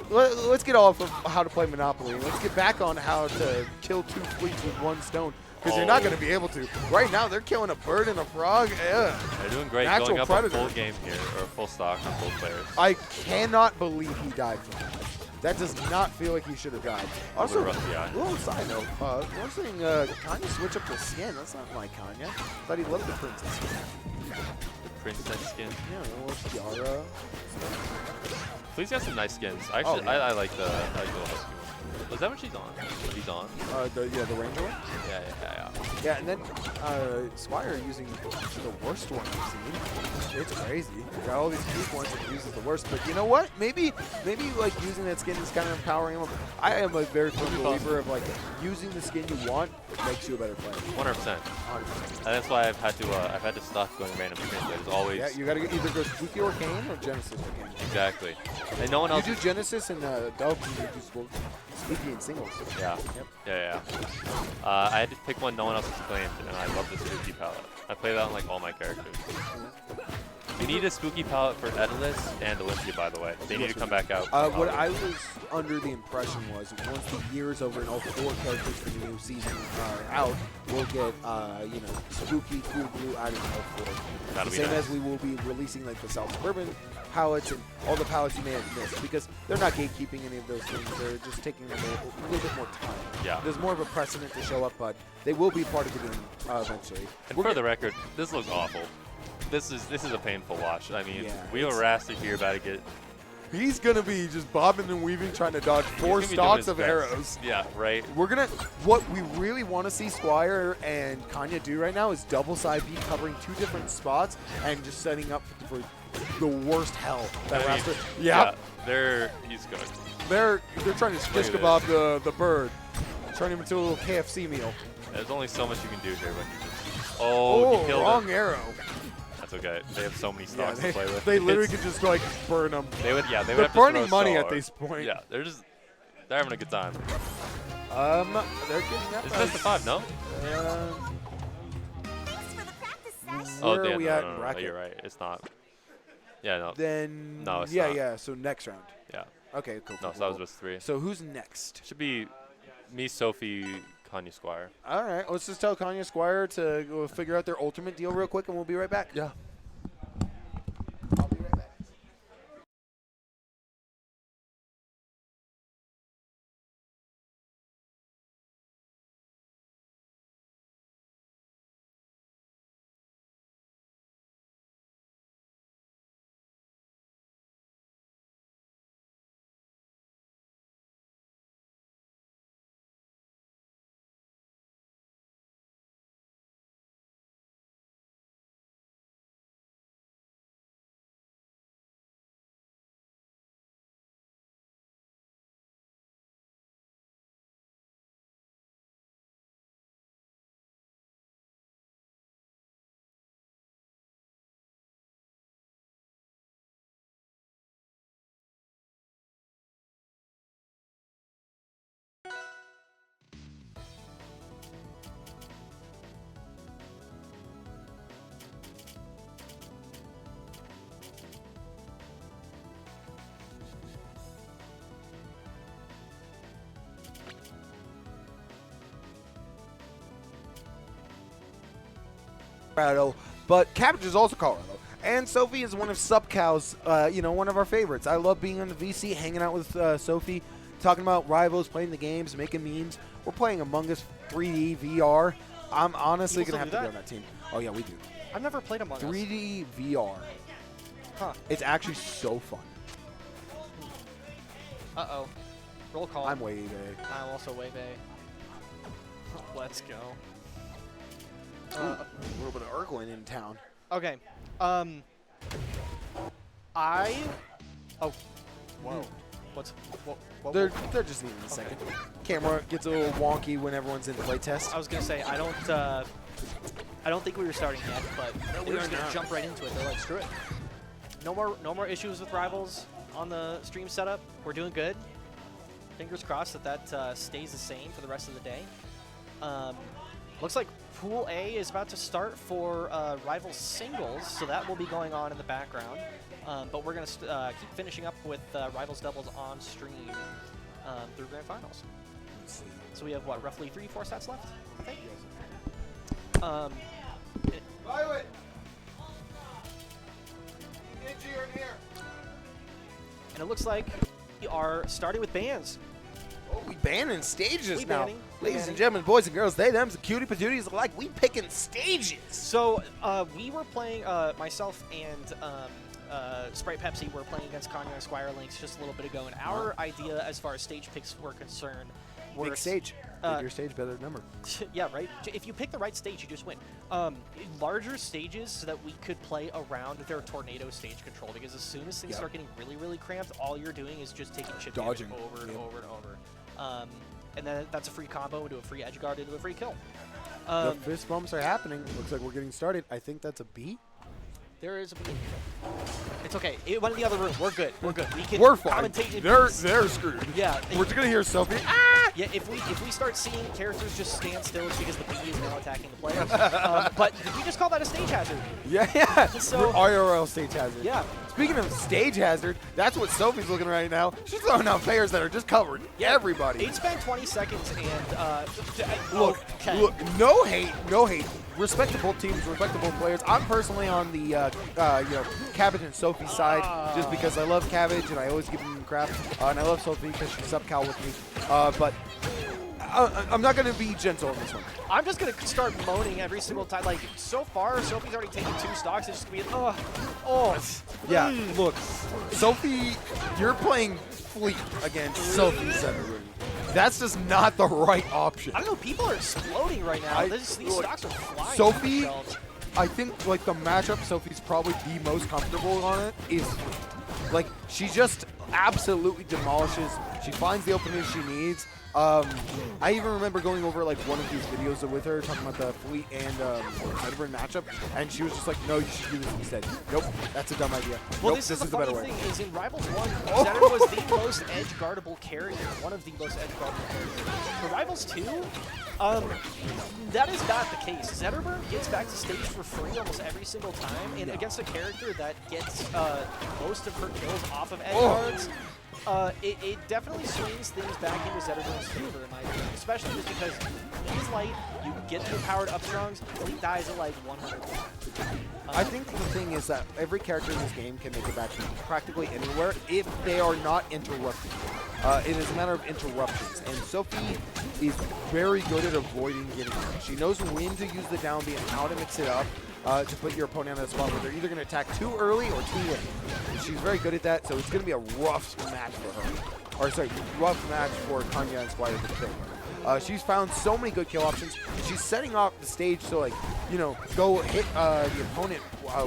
[SPEAKER 1] let's get off of how to play Monopoly and let's get back on how to kill 2 fleets with 1 stone. Because you're not going to be able to. Right now, they're killing a bird and a frog. Ugh.
[SPEAKER 2] They're doing great.
[SPEAKER 1] Natural
[SPEAKER 2] Going up
[SPEAKER 1] predator.
[SPEAKER 2] a full game here, or a full stock on both players.
[SPEAKER 1] I cannot believe he died from that. That does not feel like he should have died. Also,
[SPEAKER 2] rusty eye.
[SPEAKER 1] little side note, one thing, Khanya switch up the skin. That's not like Khanya. Thought he loved the princess skin.
[SPEAKER 2] The princess skin.
[SPEAKER 1] Yeah, a little tiara.
[SPEAKER 2] Please got some nice skins. Actually,
[SPEAKER 1] yeah.
[SPEAKER 2] I like the husky one. Was that what she's on? She's on?
[SPEAKER 1] The ranger one.
[SPEAKER 2] Yeah.
[SPEAKER 1] Yeah, and then Squire using the worst one I've seen. It's crazy. Got all these key points and he uses the worst. But you know what? Maybe like using that skin is kind of empowering him. I am a very firm believer of like using the skin you want makes you a better player.
[SPEAKER 2] 100%.
[SPEAKER 1] 100%.
[SPEAKER 2] And that's why I've had to stop going random skins. There's always
[SPEAKER 1] Yeah, you gotta either go Spooky Arcane or Genesis Arcane.
[SPEAKER 2] exactly. And no one
[SPEAKER 1] You
[SPEAKER 2] else.
[SPEAKER 1] do Genesis and Dubs, and you do Spooky and singles.
[SPEAKER 2] Yeah.
[SPEAKER 1] Yep.
[SPEAKER 2] Yeah. I had to pick one no one else has claimed, and I love the spooky palette. I play that on like all my characters. We need a spooky palette for Daedalus and Olympia, by the way. They need to come back out.
[SPEAKER 1] What I was under the impression was once the year is over and all 4 characters for the new season are out, we'll get you know, Spooky, Cool Blue out of all 4.
[SPEAKER 2] That'll
[SPEAKER 1] The
[SPEAKER 2] be
[SPEAKER 1] same
[SPEAKER 2] nice.
[SPEAKER 1] as we will be releasing like the South Suburban palettes and all the palettes you may have missed because they're not gatekeeping any of those things. They're just taking them a little bit more time.
[SPEAKER 2] Yeah.
[SPEAKER 1] There's more of a precedent to show up, but they will be part of the game eventually.
[SPEAKER 2] And for the record, this looks awful. This is a painful watch. I mean,
[SPEAKER 1] Yeah,
[SPEAKER 2] we have a
[SPEAKER 1] it's-
[SPEAKER 2] Raster here about to get
[SPEAKER 1] He's going to be just bobbing and weaving, trying to dodge
[SPEAKER 2] He's
[SPEAKER 1] 4
[SPEAKER 2] gonna be doing
[SPEAKER 1] stalks
[SPEAKER 2] his
[SPEAKER 1] of
[SPEAKER 2] best.
[SPEAKER 1] arrows.
[SPEAKER 2] Yeah, right.
[SPEAKER 1] We're going to, what we really want to see Squire and Khanya do right now is double side B, covering 2 different spots and just setting up for the worst hell that
[SPEAKER 2] I mean,
[SPEAKER 1] Raptor.
[SPEAKER 2] Yeah, he's good.
[SPEAKER 1] They're trying to shish
[SPEAKER 2] at this.
[SPEAKER 1] kebab the bird, turn him into a little KFC meal.
[SPEAKER 2] There's only so much you can do here when you just. Oh, he killed
[SPEAKER 1] wrong
[SPEAKER 2] him.
[SPEAKER 1] arrow.
[SPEAKER 2] That's okay. They have so many
[SPEAKER 1] Yeah,
[SPEAKER 2] stocks to play with.
[SPEAKER 1] they literally
[SPEAKER 2] It's-
[SPEAKER 1] could just like burn them.
[SPEAKER 2] They would, yeah, they would
[SPEAKER 1] They're
[SPEAKER 2] have to
[SPEAKER 1] burning
[SPEAKER 2] throw
[SPEAKER 1] money
[SPEAKER 2] so
[SPEAKER 1] at
[SPEAKER 2] hard.
[SPEAKER 1] this point.
[SPEAKER 2] Yeah, they're having a good time.
[SPEAKER 1] They're getting up.
[SPEAKER 2] It's best of 5, no?
[SPEAKER 3] Thanks for the practice sesh.
[SPEAKER 2] Oh,
[SPEAKER 1] Where
[SPEAKER 2] damn,
[SPEAKER 1] are we
[SPEAKER 2] no,
[SPEAKER 1] at
[SPEAKER 2] no,
[SPEAKER 1] in
[SPEAKER 2] no,
[SPEAKER 1] bracket?
[SPEAKER 2] you're right. It's not. Yeah, no.
[SPEAKER 1] Then
[SPEAKER 2] No, it's
[SPEAKER 1] yeah,
[SPEAKER 2] not.
[SPEAKER 1] yeah. So next round.
[SPEAKER 2] Yeah.
[SPEAKER 1] Okay, cool.
[SPEAKER 2] No,
[SPEAKER 1] cool,
[SPEAKER 2] so that was
[SPEAKER 1] cool.
[SPEAKER 2] best 3.
[SPEAKER 1] So who's next?
[SPEAKER 2] Should be me, Sophie, Khanya, Squire.
[SPEAKER 1] All right, let's just tell Khanya Squire to go figure out their ultimate deal real quick, and we'll be right back.
[SPEAKER 2] Yeah.
[SPEAKER 1] I'll be right back. Colorado, but Cabbage is also Colorado. And Sophie is one of SupCal's, one of our favorites. I love being on the VC, hanging out with Sophie, talking about rivals, playing the games, making memes. We're playing Among Us 3D VR. I'm honestly
[SPEAKER 4] People
[SPEAKER 1] going to have
[SPEAKER 4] still
[SPEAKER 1] to
[SPEAKER 4] do
[SPEAKER 1] be on that team. Oh, yeah, we do.
[SPEAKER 4] I've never played Among Us.
[SPEAKER 1] 3D VR.
[SPEAKER 4] Huh.
[SPEAKER 1] It's actually so fun.
[SPEAKER 4] Uh-oh. Roll call.
[SPEAKER 1] I'm way
[SPEAKER 4] I'm also way bay. Let's go.
[SPEAKER 1] a little bit of Urglin in town.
[SPEAKER 4] Okay. Oh. Whoa. What's what?
[SPEAKER 1] They're just needing a second. Camera gets a little wonky when everyone's in playtest.
[SPEAKER 4] I was gonna say I don't think we were starting yet, but they were just gonna jump right into it. They're like, screw it. No more issues with rivals on the stream setup. We're doing good. Fingers crossed that stays the same for the rest of the day. Looks like Pool A is about to start for rival singles, so that will be going on in the background. But we're going to keep finishing up with rivals doubles on stream through grand finals.
[SPEAKER 1] Let's see.
[SPEAKER 4] So we have, what, roughly 3-4 sets left, I think?
[SPEAKER 1] Violet! Ninjy are in here.
[SPEAKER 4] And it looks like we are starting with bans.
[SPEAKER 1] Oh, we banning stages
[SPEAKER 4] We
[SPEAKER 1] now.
[SPEAKER 4] banning. We
[SPEAKER 1] Ladies
[SPEAKER 4] banning.
[SPEAKER 1] and gentlemen, boys and girls, they, them, cutie patooties look like we picking stages.
[SPEAKER 4] So we were playing, myself and Sprite Pepsi were playing against Khanya and SquireLynx just a little bit ago, and our idea as far as stage picks were concerned were
[SPEAKER 1] Big stage. Bigger stage, better number.
[SPEAKER 4] yeah, right. If you pick the right stage, you just win. Larger stages so that we could play around their tornado stage control, because as soon as things
[SPEAKER 1] Yep.
[SPEAKER 4] start getting really, really cramped, all you're doing is just taking chip
[SPEAKER 1] Dodging.
[SPEAKER 4] damage over and
[SPEAKER 1] Yep.
[SPEAKER 4] over and over. And then that's a free combo into a free edge guard into a free kill.
[SPEAKER 1] The fist bumps are happening. Looks like we're getting started. I think that's a B.
[SPEAKER 4] There is a It's okay. It went in the other room. We're good. We're good. We can
[SPEAKER 1] We're fine.
[SPEAKER 4] commentate in
[SPEAKER 1] They're
[SPEAKER 4] peace.
[SPEAKER 1] screwed.
[SPEAKER 4] Yeah.
[SPEAKER 1] We're just gonna hear Sophie.
[SPEAKER 4] Yeah, if we start seeing characters just stand still, it's because the bee is now attacking the players. But we just call that a stage hazard.
[SPEAKER 1] Yeah.
[SPEAKER 4] So-
[SPEAKER 1] We're IRL stage hazard.
[SPEAKER 4] Yeah.
[SPEAKER 1] Speaking of stage hazard, that's what Sophie's looking right now. She's throwing out players that are just covering everybody.
[SPEAKER 4] It's been 20 seconds, and
[SPEAKER 1] Look,
[SPEAKER 4] okay.
[SPEAKER 1] look, no hate, no hate. Respectable teams, respectable players. I'm personally on the Cabbage and Sophie side, just because I love Cabbage and I always give them crap, and I love Sophie because she's SupCal with me. But I'm not going to be gentle on this one.
[SPEAKER 4] I'm just going to start moaning every single time. Like, so far, Sophie's already taken 2 stocks. It's just going to be,
[SPEAKER 1] Yeah, look, Sophie, you're playing Fleet against Sophie Zetterberg. That's just not the right option.
[SPEAKER 4] I don't know, people are exploding right now. These stocks are flying.
[SPEAKER 1] Sophie,
[SPEAKER 4] themselves.
[SPEAKER 1] I think like the matchup Sophie's probably the most comfortable on it is Fleet. Like, she just absolutely demolishes. She finds the openings she needs. I even remember going over like one of these videos with her talking about the Fleet and Zetterberg matchup, and she was just like, "No, you should do this instead." Nope, that's a dumb idea.
[SPEAKER 4] Well,
[SPEAKER 1] Nope,
[SPEAKER 4] this is the
[SPEAKER 1] better
[SPEAKER 4] funny
[SPEAKER 1] way.
[SPEAKER 4] thing is in Rivals 1, Zetter was the most edge-guardable character, one of the most edge-guardable characters. For Rivals 2, that is not the case. Zetterberg gets back to stage for free almost every single time, and against a character that gets most of her kills off of edge guards, it definitely swings things back into Zetterberg's favor, in my opinion, especially just because he's light, you get the powered up strongs, he dies at like 100.
[SPEAKER 1] I think the thing is that every character in this game can make it back practically anywhere if they are not interrupted. It is a matter of interruptions, and Sophie is very good at avoiding getting hurt. She knows when to use the down B and how to mix it up to put your opponent in a spot where they're either going to attack too early or too late. And she's very good at that, so it's going to be a rough match for her. Or sorry, rough match for Khanya and Squire to defend. She's found so many good kill options. She's setting off the stage to, like, you know, go hit the opponent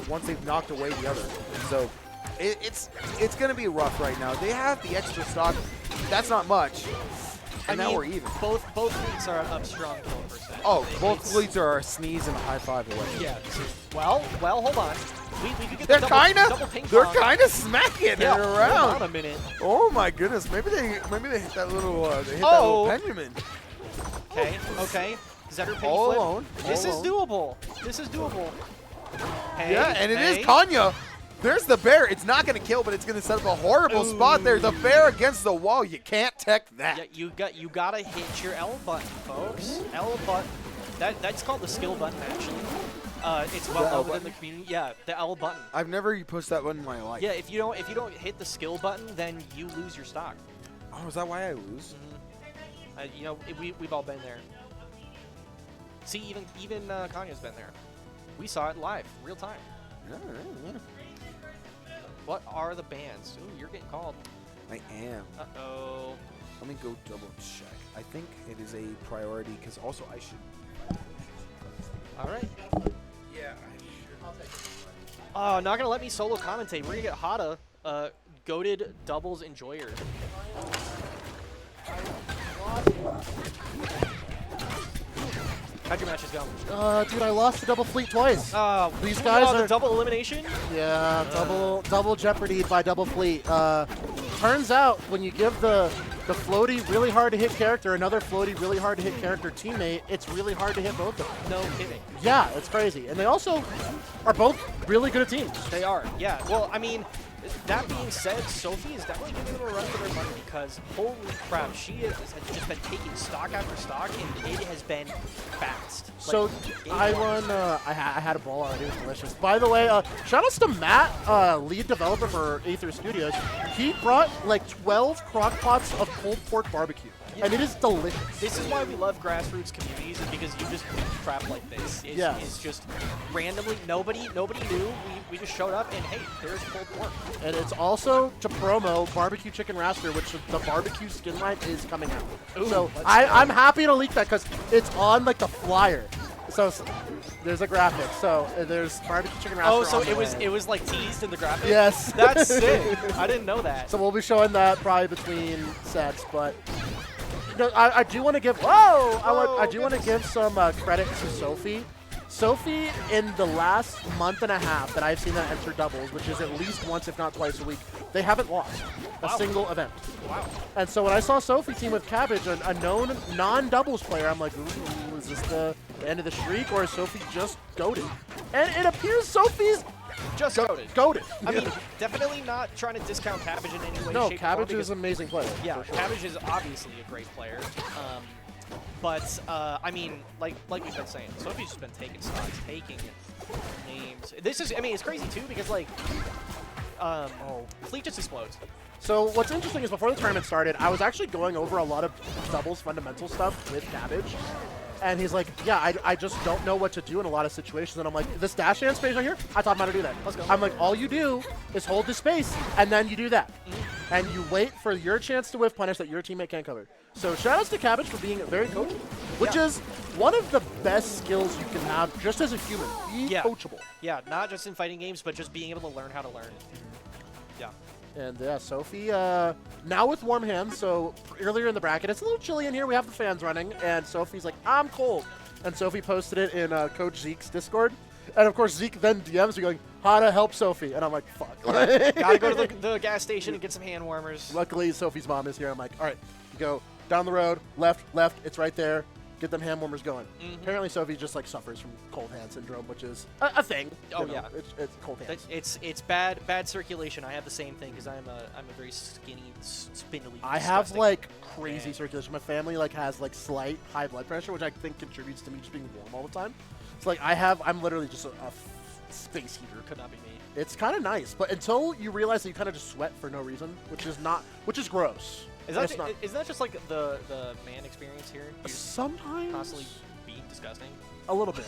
[SPEAKER 1] once they've knocked away the other. So it's going to be rough right now. They have the extra stock. That's not much. And now we're even.
[SPEAKER 4] Both fleets are up strong kill percent.
[SPEAKER 1] Oh, both fleets are a sneeze and a high five away.
[SPEAKER 4] Yeah. Well, hold on. We could get
[SPEAKER 1] They're
[SPEAKER 4] the
[SPEAKER 1] kind
[SPEAKER 4] double
[SPEAKER 1] of
[SPEAKER 4] ping
[SPEAKER 1] they're
[SPEAKER 4] pong.
[SPEAKER 1] kind of smacking it
[SPEAKER 4] Yeah,
[SPEAKER 1] around.
[SPEAKER 4] hold on a minute.
[SPEAKER 1] Oh my goodness, maybe they hit that little that little Benjamin.
[SPEAKER 4] Okay. Zetter piggy
[SPEAKER 1] All
[SPEAKER 4] flip.
[SPEAKER 1] alone.
[SPEAKER 4] This is doable. This is doable. Hey,
[SPEAKER 1] Yeah, and it is
[SPEAKER 4] hey.
[SPEAKER 1] Khanya. There's the bear. It's not going to kill, but it's going to set up a horrible spot there. The bear against the wall. You can't tech that.
[SPEAKER 4] Yeah, you gotta hit your L button, folks. L button. That's called the skill button, actually. It's well known within the community. Yeah, the L button.
[SPEAKER 1] I've never pushed that one in my life.
[SPEAKER 4] Yeah, if you don't hit the skill button, then you lose your stock.
[SPEAKER 1] Oh, is that why I lose?
[SPEAKER 4] You know, we've all been there. See, even Kanya's been there. We saw it live, real time.
[SPEAKER 1] Yeah.
[SPEAKER 4] What are the bans? Ooh, you're getting called.
[SPEAKER 1] I am.
[SPEAKER 4] Uh-oh.
[SPEAKER 1] Let me go double check. I think it is a priority because also I should.
[SPEAKER 4] All right.
[SPEAKER 1] Yeah, I should. I'll take it.
[SPEAKER 4] Oh, not gonna let me solo commentate. We're gonna get Hada, goated doubles enjoyer. How'd your matches go?
[SPEAKER 7] Dude, I lost the double fleet twice. These
[SPEAKER 4] you
[SPEAKER 7] guys
[SPEAKER 4] lost
[SPEAKER 7] are
[SPEAKER 4] the double elimination.
[SPEAKER 7] Yeah, double jeopardy by double fleet. Turns out when you give the floaty really hard to hit character, another floaty really hard to hit character teammate, it's really hard to hit both of them.
[SPEAKER 4] No kidding.
[SPEAKER 7] Yeah, it's crazy. And they also are both really good at teams.
[SPEAKER 4] They are. Yeah. Well, I mean, that being said, Sophie is definitely giving them a run for their money because holy crap, she has just been taking stock after stock, and it has been fast.
[SPEAKER 7] So
[SPEAKER 4] Like,
[SPEAKER 7] I run. I had a ball already. It was delicious. By the way, shout outs to Matt, lead developer for Aether Studios. He brought like 12 crock pots of pulled pork barbecue, and it is delicious.
[SPEAKER 4] This is why we love grassroots communities, is because you just do crap like this. It's just randomly, nobody knew. We just showed up and hey, there's pulled pork.
[SPEAKER 7] And it's also to promo barbecue chicken raster, which the barbecue skin line is coming out.
[SPEAKER 4] Ooh,
[SPEAKER 7] So
[SPEAKER 4] let's
[SPEAKER 7] I'm happy to leak that because it's on like the flyer. So there's a graphic. So there's barbecue chicken raster.
[SPEAKER 4] Oh, so
[SPEAKER 7] on the way.
[SPEAKER 4] it was like teased in the graphic?
[SPEAKER 7] Yes.
[SPEAKER 4] That's sick. I didn't know that.
[SPEAKER 7] So we'll be showing that probably between sets, but no, I do want to give. I do want to give some credit to Sophie. Sophie, in the last month and a half that I've seen them enter doubles, which is at least once, if not twice a week, they haven't lost a single event.
[SPEAKER 4] Wow.
[SPEAKER 7] And so when I saw Sophie team with Cabbage, a known non-doubles player, I'm like, ooh, is this the end of the streak, or is Sophie just goated? And it appears Sophie's
[SPEAKER 4] Just goated.
[SPEAKER 7] goated.
[SPEAKER 4] I mean, definitely not trying to discount Cabbage in any way,
[SPEAKER 7] No,
[SPEAKER 4] shape,
[SPEAKER 7] Cabbage
[SPEAKER 4] or form.
[SPEAKER 7] is an amazing player.
[SPEAKER 4] Yeah,
[SPEAKER 7] for sure.
[SPEAKER 4] Cabbage is obviously a great player. But I mean, like we've been saying, Sophie's just been taking stocks, taking names. This is, I mean, it's crazy too because like, Fleet just explodes.
[SPEAKER 7] So what's interesting is before the tournament started, I was actually going over a lot of doubles fundamental stuff with Cabbage. And he's like, yeah, I just don't know what to do in a lot of situations. And I'm like, this dash dance space right here, I taught him how to do that.
[SPEAKER 4] Let's go.
[SPEAKER 7] I'm like, all you do is hold the space, and then you do that. And you wait for your chance to whiff punish that your teammate can't cover. So shout outs to Cabbage for being very coachable, which is one of the best skills you can have just as a human. Be coachable.
[SPEAKER 4] Yeah, not just in fighting games, but just being able to learn how to learn. Yeah.
[SPEAKER 7] And yeah, Sophie, now with warm hands, so earlier in the bracket, it's a little chilly in here. We have the fans running, and Sophie's like, I'm cold. And Sophie posted it in Coach Zeke's Discord. And of course, Zeke then DMs me going, Hada, help Sophie. And I'm like, fuck.
[SPEAKER 4] Gotta go to the gas station and get some hand warmers.
[SPEAKER 7] Luckily, Sophie's mom is here. I'm like, all right, you go down the road, left, it's right there. Get them hand warmers going. Apparently, Sophie just like suffers from cold hand syndrome, which is a thing.
[SPEAKER 4] Oh,
[SPEAKER 7] You know,
[SPEAKER 4] yeah.
[SPEAKER 7] It's cold hands.
[SPEAKER 4] It's bad circulation. I have the same thing because I'm a very skinny, spindly.
[SPEAKER 7] I have
[SPEAKER 4] disgusting
[SPEAKER 7] like crazy
[SPEAKER 4] man.
[SPEAKER 7] circulation. My family like has like slight high blood pressure, which I think contributes to me just being warm all the time. It's like I'm literally just a space heater.
[SPEAKER 4] Could not be me.
[SPEAKER 7] It's kind of nice, but until you realize that you kind of just sweat for no reason, which is gross.
[SPEAKER 4] Isn't that just like the man experience here? You're just
[SPEAKER 7] Sometimes
[SPEAKER 4] constantly being disgusting.
[SPEAKER 7] a little bit.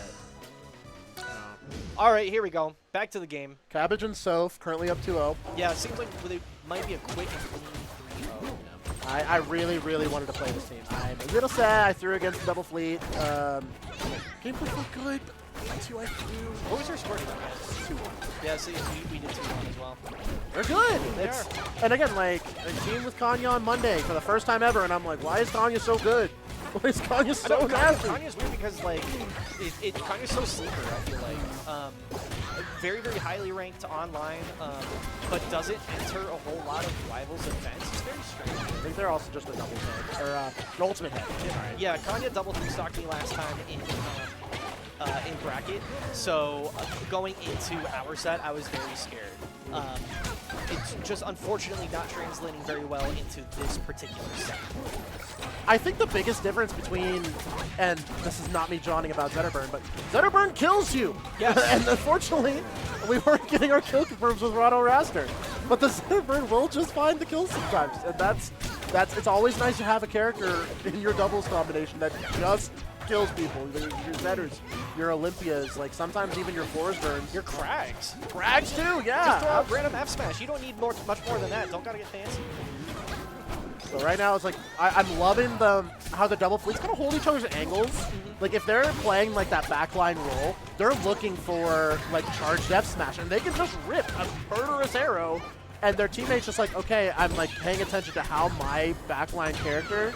[SPEAKER 4] All right, here we go. Back to the game.
[SPEAKER 7] Cabbage and Soph currently up 2-0.
[SPEAKER 4] Yeah, it seems like they might be a quick and clean 3-0.
[SPEAKER 7] I really, really wanted to play this team. I'm a little sad. I threw against Double Fleet. Game was so good, but 2 I threw.
[SPEAKER 4] What was your score?
[SPEAKER 7] 2-1.
[SPEAKER 4] Yeah, see, we did 2-1 as well.
[SPEAKER 7] They're good.
[SPEAKER 4] They
[SPEAKER 7] It's, and again, like, I teamed with Khanya on Monday for the first time ever, and I'm like, why is Khanya so good? Why is Khanya so nasty?
[SPEAKER 4] Kanye's weird because like Kanye's so sleeper. I feel like very highly ranked online, but doesn't enter a whole lot of rivals events. It's very strange.
[SPEAKER 7] I think they're also just a double head, or an ultimate head.
[SPEAKER 4] Yeah, Khanya double stocked me last time in bracket, so going into our set, I was very scared. It's just unfortunately not translating very well into this particular set.
[SPEAKER 7] I think the biggest difference between, and this is not me jawing about Zetterburn, but Zetterburn kills you.
[SPEAKER 4] Yes.
[SPEAKER 7] And unfortunately, we weren't getting our kill confirms with Rado Raster. But the Zetterburn will just find the kills sometimes. And that's it's always nice to have a character in your doubles combination that just kills people. Your Zetters, your Olympias, like sometimes even your Forsburns.
[SPEAKER 4] Your Krags.
[SPEAKER 7] Krags too, yeah.
[SPEAKER 4] Just throw out random F smash. You don't need much more than that. Don't gotta get fancy.
[SPEAKER 7] So right now it's like I'm loving how the double fleets kind of hold each other's angles. Like if they're playing like that backline role, they're looking for like charged F smash, and they can just rip a murderous arrow, and their teammates just like, okay, I'm like paying attention to how my backline character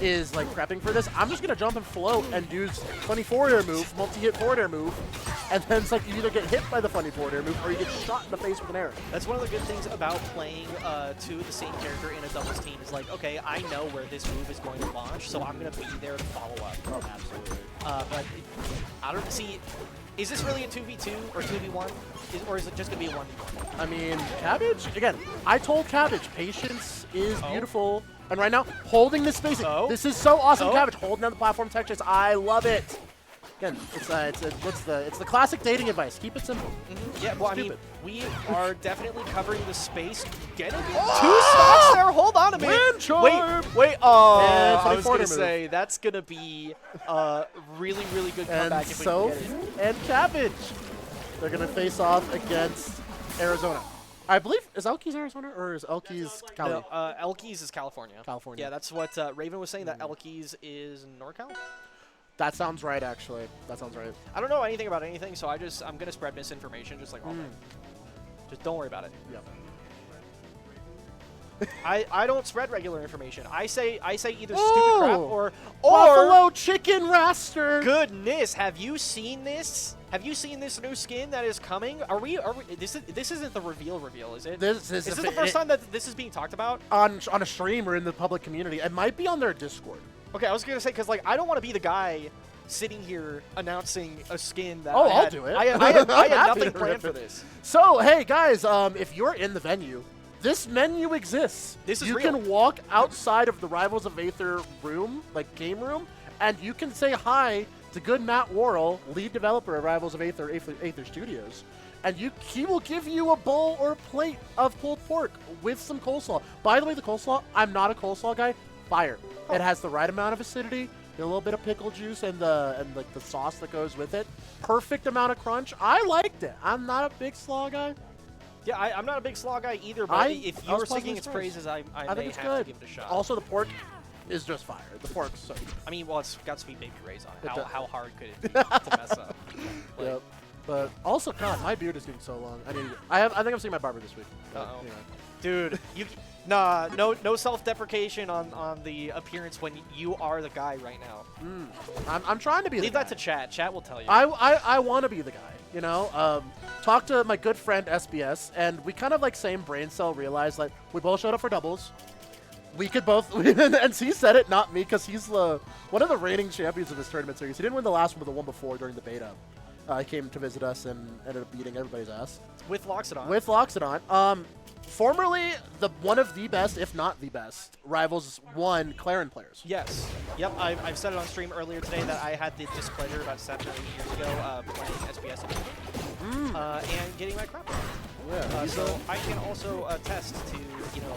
[SPEAKER 7] is like prepping for this. I'm just gonna jump and float and do funny forward air move, multi-hit forward air move, and then it's like you either get hit by the funny forward air move or you get shot in the face with an arrow.
[SPEAKER 4] That's one of the good things about playing to the same character in a doubles team is like, okay, I know where this move is going to launch, so I'm gonna be there to follow up.
[SPEAKER 7] Oh, absolutely.
[SPEAKER 4] But I don't see. Is this really a 2v2 or 2v1? Or is it just gonna be a 1v1?
[SPEAKER 7] I mean, Cabbage, again, I told Cabbage, patience is beautiful. And right now, holding this space, this is so awesome, Cabbage, holding down the platform textures, I love it. Again, it's the classic dating advice, keep it simple.
[SPEAKER 4] Yeah, well,
[SPEAKER 7] Stupid.
[SPEAKER 4] I mean, we are definitely covering the space, getting 2 stocks there, hold on a minute.
[SPEAKER 7] Wind charm!
[SPEAKER 4] Wait, oh,
[SPEAKER 7] And
[SPEAKER 4] I was
[SPEAKER 7] 24
[SPEAKER 4] gonna
[SPEAKER 7] move.
[SPEAKER 4] say, that's gonna be a really good comeback
[SPEAKER 7] And
[SPEAKER 4] if we
[SPEAKER 7] so,
[SPEAKER 4] can get it.
[SPEAKER 7] and Cabbage, they're gonna face off against Arizona. I believe, is Elkiies Arizona or is Elkiies Cali?
[SPEAKER 4] No, Elkies is California.
[SPEAKER 7] California.
[SPEAKER 4] Yeah, that's what Raven was saying, that Elkies is NorCal?
[SPEAKER 7] That sounds right, actually. That sounds right.
[SPEAKER 4] I don't know anything about anything, so I'm gonna spread misinformation just like all that. Just don't worry about it.
[SPEAKER 7] Yep.
[SPEAKER 4] I don't spread regular information. I say either stupid crap or
[SPEAKER 7] Buffalo Chicken Raster.
[SPEAKER 4] goodness. Have you seen this? Have you seen this new skin that is coming? Are we this isn't the reveal, is it?
[SPEAKER 7] This
[SPEAKER 4] Is this the first time that this is being talked about?
[SPEAKER 7] on a stream or in the public community. It might be on their Discord.
[SPEAKER 4] Okay, I was gonna say because like I don't want to be the guy sitting here announcing a skin that
[SPEAKER 7] Oh,
[SPEAKER 4] I
[SPEAKER 7] I'll
[SPEAKER 4] had,
[SPEAKER 7] do it.
[SPEAKER 4] I had
[SPEAKER 7] I'm happy
[SPEAKER 4] nothing
[SPEAKER 7] to
[SPEAKER 4] planned
[SPEAKER 7] rip
[SPEAKER 4] for
[SPEAKER 7] it.
[SPEAKER 4] this.
[SPEAKER 7] So, hey guys, if you're in the venue, this menu exists.
[SPEAKER 4] This is
[SPEAKER 7] you
[SPEAKER 4] real.
[SPEAKER 7] can walk outside of the Rivals of Aether room, like game room, and you can say hi to good Matt Worrell, lead developer of Rivals of Aether Studios. and he will give you a bowl or a plate of pulled pork with some coleslaw. By the way, the coleslaw, I'm not a coleslaw guy. Fire. It has the right amount of acidity, a little bit of pickle juice, and like the sauce that goes with it. Perfect amount of crunch. I liked it. I'm not a big slaw guy.
[SPEAKER 4] Yeah, I'm not a big slaw guy either, but if
[SPEAKER 7] I
[SPEAKER 4] you're
[SPEAKER 7] was
[SPEAKER 4] singing
[SPEAKER 7] pleasantly
[SPEAKER 4] its
[SPEAKER 7] surprised.
[SPEAKER 4] praises, I
[SPEAKER 7] I
[SPEAKER 4] may
[SPEAKER 7] think it's
[SPEAKER 4] have
[SPEAKER 7] good.
[SPEAKER 4] to give it a shot.
[SPEAKER 7] Also, the pork is just fire. The pork's so good.
[SPEAKER 4] I mean, well, it's got Sweet Baby Ray's on it.
[SPEAKER 7] It does.
[SPEAKER 4] How hard could it be to mess up? Like,
[SPEAKER 7] Yep. But also, God, my beard is getting so long. I think I'm seeing my barber this week.
[SPEAKER 4] Uh-oh.
[SPEAKER 7] Anyway.
[SPEAKER 4] Dude, no self-deprecation on the appearance when you are the guy right now.
[SPEAKER 7] I'm trying to be
[SPEAKER 4] Leave
[SPEAKER 7] the
[SPEAKER 4] that
[SPEAKER 7] guy.
[SPEAKER 4] to chat. Chat will tell you.
[SPEAKER 7] I want to be the guy, you know? Talked to my good friend SBS, and we kind of like same brain cell realized like we both showed up for doubles. We could both, and he said it, not me, because he's one of the reigning champions of this tournament series. He didn't win the last one, but the one before during the beta. He came to visit us and ended up beating everybody's ass.
[SPEAKER 4] With Loxodon.
[SPEAKER 7] With Loxodon. Formerly one of the best, if not the best, Rivals 1 Clarin players.
[SPEAKER 4] Yes. Yep. I've said it on stream earlier today that I had the displeasure about 7 or 8 years ago playing SBS and getting my crap.
[SPEAKER 7] Yeah,
[SPEAKER 4] So I can also attest to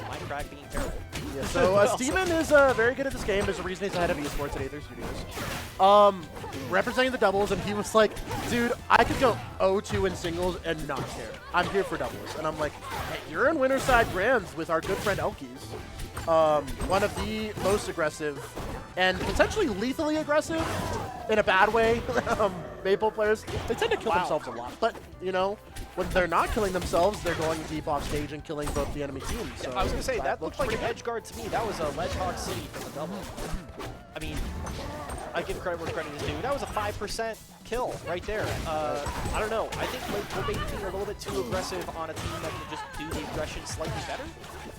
[SPEAKER 4] my crack being terrible.
[SPEAKER 7] Yeah, so Steven is very good at this game. There's a reason he's ahead of esports at Aether Studios. Representing the doubles, and he was like, dude, I could go 0-2 in singles and not care. I'm here for doubles. And I'm like, hey, you're in winner side grands with our good friend Elkiies. One of the most aggressive and potentially lethally aggressive in a bad way Maple players. They tend to kill themselves a lot, but when they're not killing themselves, they're going deep off stage and killing both the enemy teams. So
[SPEAKER 4] I was going to say, that looked like an
[SPEAKER 7] pretty
[SPEAKER 4] edge guard to me. That was a Ledgehog City for the double. I mean, I give credit where credit is due. That was a 5% kill right there. I don't know. I think we're being a little bit too aggressive on a team that can just do the aggression slightly better.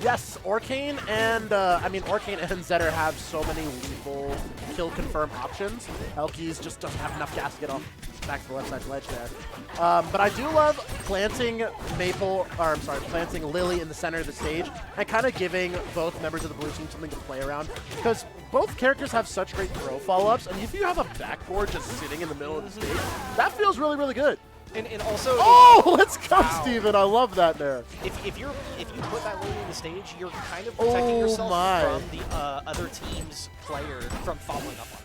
[SPEAKER 7] Yes, Orcane and Orcane and Zetter have so many lethal kill confirm options. Elkiies just doesn't have enough gas to get off back to the left side ledge there. But I do love planting planting Lily in the center of the stage and kind of giving both members of the blue team something to play around, because both characters have such great throw follow-ups, and if you have a backboard just sitting in the middle of the stage, that feels really, really good.
[SPEAKER 4] And also,
[SPEAKER 7] oh, let's go,
[SPEAKER 4] wow.
[SPEAKER 7] Steven. I love that there.
[SPEAKER 4] If you put that lady in the stage, you're kind of protecting yourself from the other team's player from following up on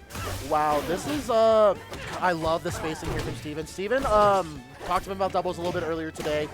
[SPEAKER 4] you.
[SPEAKER 7] Wow, this is I love the spacing here from Steven. Steven talked to him about doubles a little bit earlier today.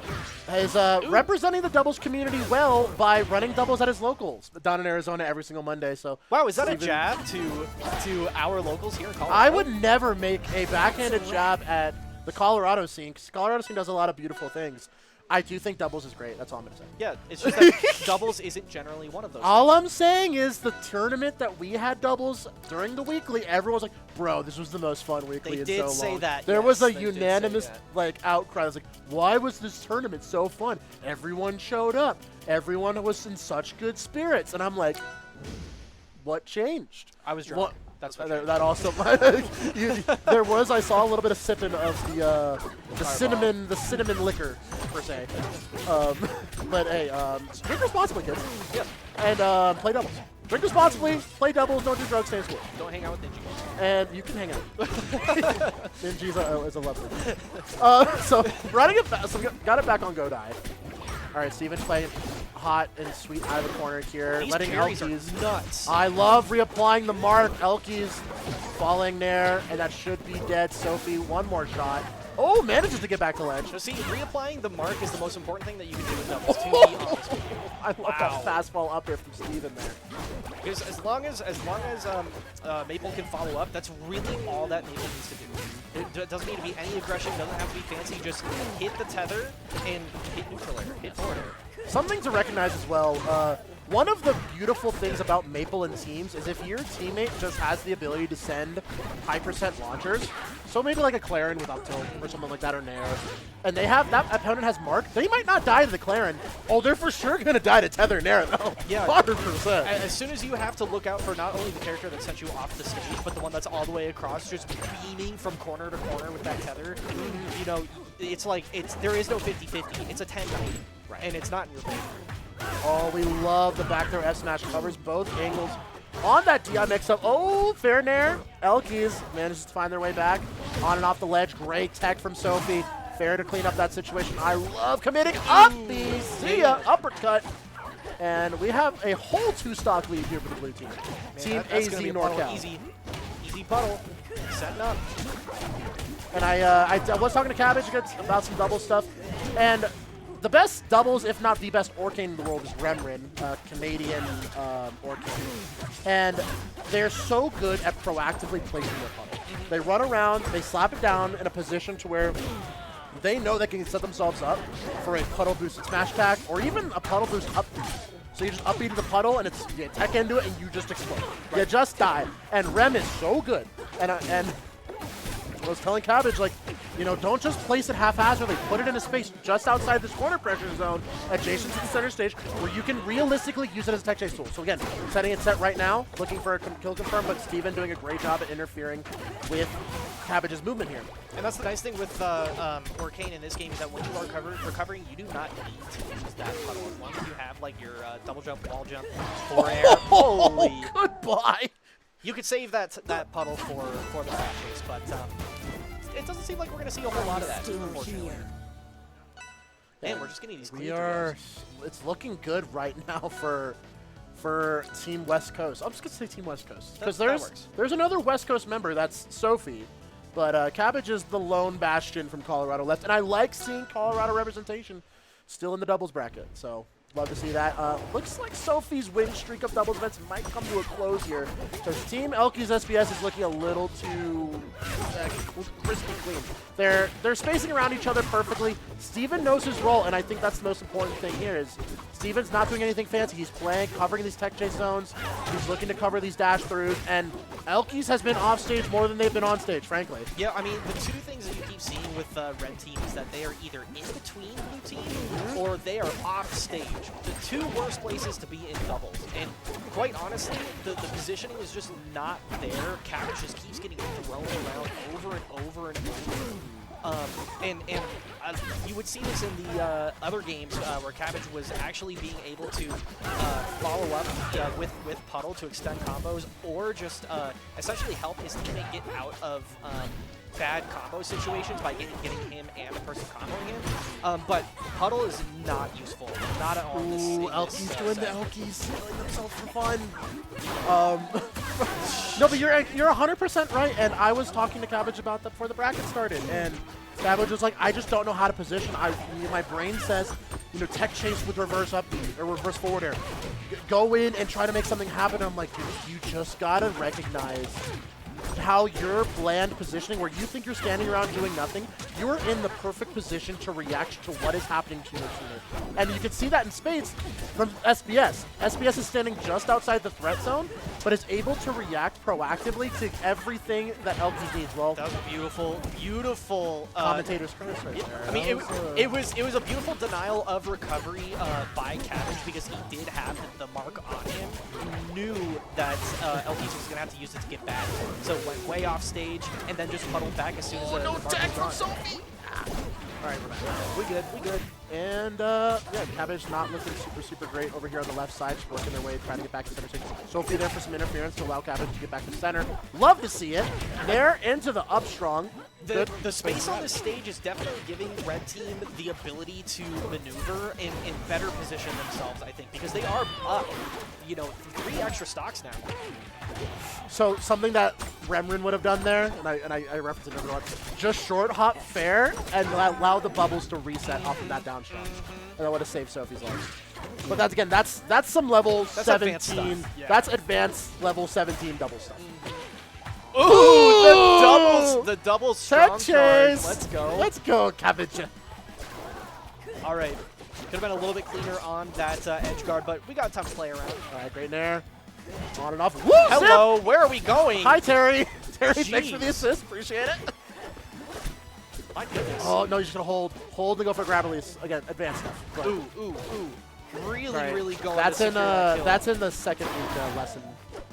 [SPEAKER 7] Is representing the doubles community well by running doubles at his locals down in Arizona every single Monday. So
[SPEAKER 4] wow, is that
[SPEAKER 7] Steven,
[SPEAKER 4] a jab to our locals here in Colorado?
[SPEAKER 7] I would never make a backhanded jab at the Colorado scene, because Colorado scene does a lot of beautiful things. I do think doubles is great. That's all I'm going to say.
[SPEAKER 4] Yeah, it's just that doubles isn't generally one of those.
[SPEAKER 7] All I'm saying is the tournament that we had doubles during the weekly, everyone was like, bro, this was the most fun weekly in so long.
[SPEAKER 4] They did say that.
[SPEAKER 7] There
[SPEAKER 4] yes,
[SPEAKER 7] was a
[SPEAKER 4] they did say
[SPEAKER 7] unanimous
[SPEAKER 4] that.
[SPEAKER 7] outcry. I was like, why was this tournament so fun? Everyone showed up. Everyone was in such good spirits. And I'm like, what changed?
[SPEAKER 4] I was drunk. That's what
[SPEAKER 7] that also there was, I saw a little bit of sipping of the cinnamon liquor per se. But hey, drink responsibly, kids.
[SPEAKER 4] Yes.
[SPEAKER 7] And play doubles. Drink responsibly, play doubles, don't do drugs, stay in school.
[SPEAKER 4] Don't hang out with Ninjy.
[SPEAKER 7] And you can hang out. Ninjy is a lovely. So running it back, so we got it back on Go Die. All right, Steven playing hot and sweet out of the corner here.
[SPEAKER 4] These
[SPEAKER 7] letting
[SPEAKER 4] carries
[SPEAKER 7] Elkiies.
[SPEAKER 4] are nuts.
[SPEAKER 7] I love reapplying the mark. Elkiies falling there, and that should be dead. Sophie, one more shot. Oh, manages to get back to ledge.
[SPEAKER 4] So see, reapplying the mark is the most important thing that you can do with doubles, to be honest with you.
[SPEAKER 7] I love that fastball up there from Steven there.
[SPEAKER 4] Because as long as Maple can follow up, that's really all that Maple needs to do. It doesn't need to be any aggression, doesn't have to be fancy, just hit the tether and hit neutral air, hit forward air.
[SPEAKER 7] Something to recognize as well, one of the beautiful things about Maple and teams is if your teammate just has the ability to send high percent launchers, so maybe like a Clarin with up tilt or something like that, or Nair, and they have that opponent has mark, they might not die to the Clarin. Oh, they're for sure going to die to Tether Nair though.
[SPEAKER 4] Yeah.
[SPEAKER 7] 100%.
[SPEAKER 4] As soon as you have to look out for not only the character that sent you off the stage, but the one that's all the way across, just beaming from corner to corner with that tether, you know, it's like, there is no 50-50. It's a 10-90. Right. And it's not in your favor.
[SPEAKER 7] Oh, we love the back throw F smash, covers both angles on that DI mix-up. Oh, fair Nair. Elkiies manages to find their way back on and off the ledge. Great tech from Sophie. Fair to clean up that situation. I love committing up the see ya uppercut. And we have a whole 2-stock lead here for the blue team. Team
[SPEAKER 4] That's
[SPEAKER 7] AZ
[SPEAKER 4] gonna be a
[SPEAKER 7] NorCal.
[SPEAKER 4] puddle. Easy puddle. Setting up.
[SPEAKER 7] And I was talking to Cabbage about some double stuff. And the best doubles, if not the best Orcane in the world, is Remrin, Canadian Orcane. And they're so good at proactively placing their puddle. They run around, they slap it down in a position to where they know they can set themselves up for a puddle boosted smash attack or even a puddle boost up boost. So you just up into the puddle and it's you tech into it and you just explode. Right. You just die. And Rem is so good. And I was telling Cabbage, like, you know, don't just place it haphazardly. Put it in a space just outside this corner pressure zone, adjacent to the center stage, where you can realistically use it as a tech chase tool. So again, setting it set right now, looking for a kill confirm, but Steven doing a great job at interfering with Cabbage's movement here.
[SPEAKER 4] And that's the nice thing with Orcane in this game is that when you are recovering, you do not need to use that puddle. As long as you have like your double jump, wall jump, or air. Holy!
[SPEAKER 7] Goodbye!
[SPEAKER 4] You could save that puddle for the flash chase, but it doesn't seem like we're going to see a whole lot of that, unfortunately. Man, we're just getting these clean throws.
[SPEAKER 7] It's looking good right now for Team West Coast. I'm just going to say Team West Coast. Because there's another West Coast member, that's Sophie. But Cabbage is the lone bastion from Colorado left. And I like seeing Colorado representation still in the doubles bracket. So love to see that. Looks like Sophie's win streak of doubles events might come to a close here. So Team Elkiies SBS is looking a little too crispy clean. They're spacing around each other perfectly. Steven knows his role, and I think that's the most important thing here is Steven's not doing anything fancy. He's playing, covering these tech chase zones. He's looking to cover these dash throughs, and Elkiies has been off stage more than they've been on stage, frankly.
[SPEAKER 4] Yeah, I mean, the two things that you keep seeing with red team is that they are either in between blue team or they are off stage. The two worst places to be in doubles. And quite honestly, the positioning is just not there. Cabbage just keeps getting thrown around over and over and over. And you would see this in the other games where Cabbage was actually being able to follow up with Puddle to extend combos or just essentially help his teammate get out of bad combo situations by getting him and the person comboing him. But Puddle is not useful. Not at all.
[SPEAKER 7] Ooh, Elkiies doing the Elkiies, killing themselves for fun. No, but you're 100% right, and I was talking to Cabbage about that before the bracket started, and Cabbage was like, I just don't know how to position. My brain says, you know, tech chase with reverse up or reverse forward air. Go in and try to make something happen. I'm like, dude, you just gotta recognize how your bland positioning, where you think you're standing around doing nothing, you're in the perfect position to react to what is happening to your teammate. And you can see that in spades from SBS. SBS is standing just outside the threat zone, but is able to react proactively to everything that Elkiies needs. Well,
[SPEAKER 4] that was a beautiful, beautiful
[SPEAKER 7] commentator's curse right there.
[SPEAKER 4] I mean, it was a beautiful denial of recovery by Cabbage because he did have the mark on him. He knew that Elkiies was gonna have to use it to get back. So went way off stage and then just puddled back as soon as the mark was gone.
[SPEAKER 7] Sophie! All right, we're back. We good. And yeah, Cabbage not looking super great over here on the left side, just working their way, trying to get back to center stage. Sophie there for some interference to allow Cabbage to get back to center. Love to see it. They're into the up strong.
[SPEAKER 4] The space on this stage is definitely giving Red Team the ability to maneuver and better position themselves, I think, because they are up, you know, 3 extra stocks now.
[SPEAKER 7] So something that Remrin would have done there, and I referenced it every once, just short hop fair and allow the bubbles to reset off of that down strong. And that would have saved Sophie's life. But that's again, that's some level 17.
[SPEAKER 4] Yeah.
[SPEAKER 7] That's advanced level 17 double stuff.
[SPEAKER 4] Ooh, the doubles strong
[SPEAKER 7] chase.
[SPEAKER 4] Let's go.
[SPEAKER 7] Let's go, Cabbage.
[SPEAKER 4] All right. Could have been a little bit cleaner on that edge guard, but we got time to play around.
[SPEAKER 7] All right, great nair. On and off. Woo,
[SPEAKER 4] hello,
[SPEAKER 7] zip.
[SPEAKER 4] where are we going?
[SPEAKER 7] Hi, Terry. Terry,
[SPEAKER 4] Jeez.
[SPEAKER 7] thanks for the assist. Appreciate it.
[SPEAKER 4] My goodness.
[SPEAKER 7] Oh, no, you're just going to hold and go for grab release. Again, advanced stuff. But
[SPEAKER 4] Ooh. Really going
[SPEAKER 7] that's
[SPEAKER 4] to
[SPEAKER 7] in that's in the second week lesson.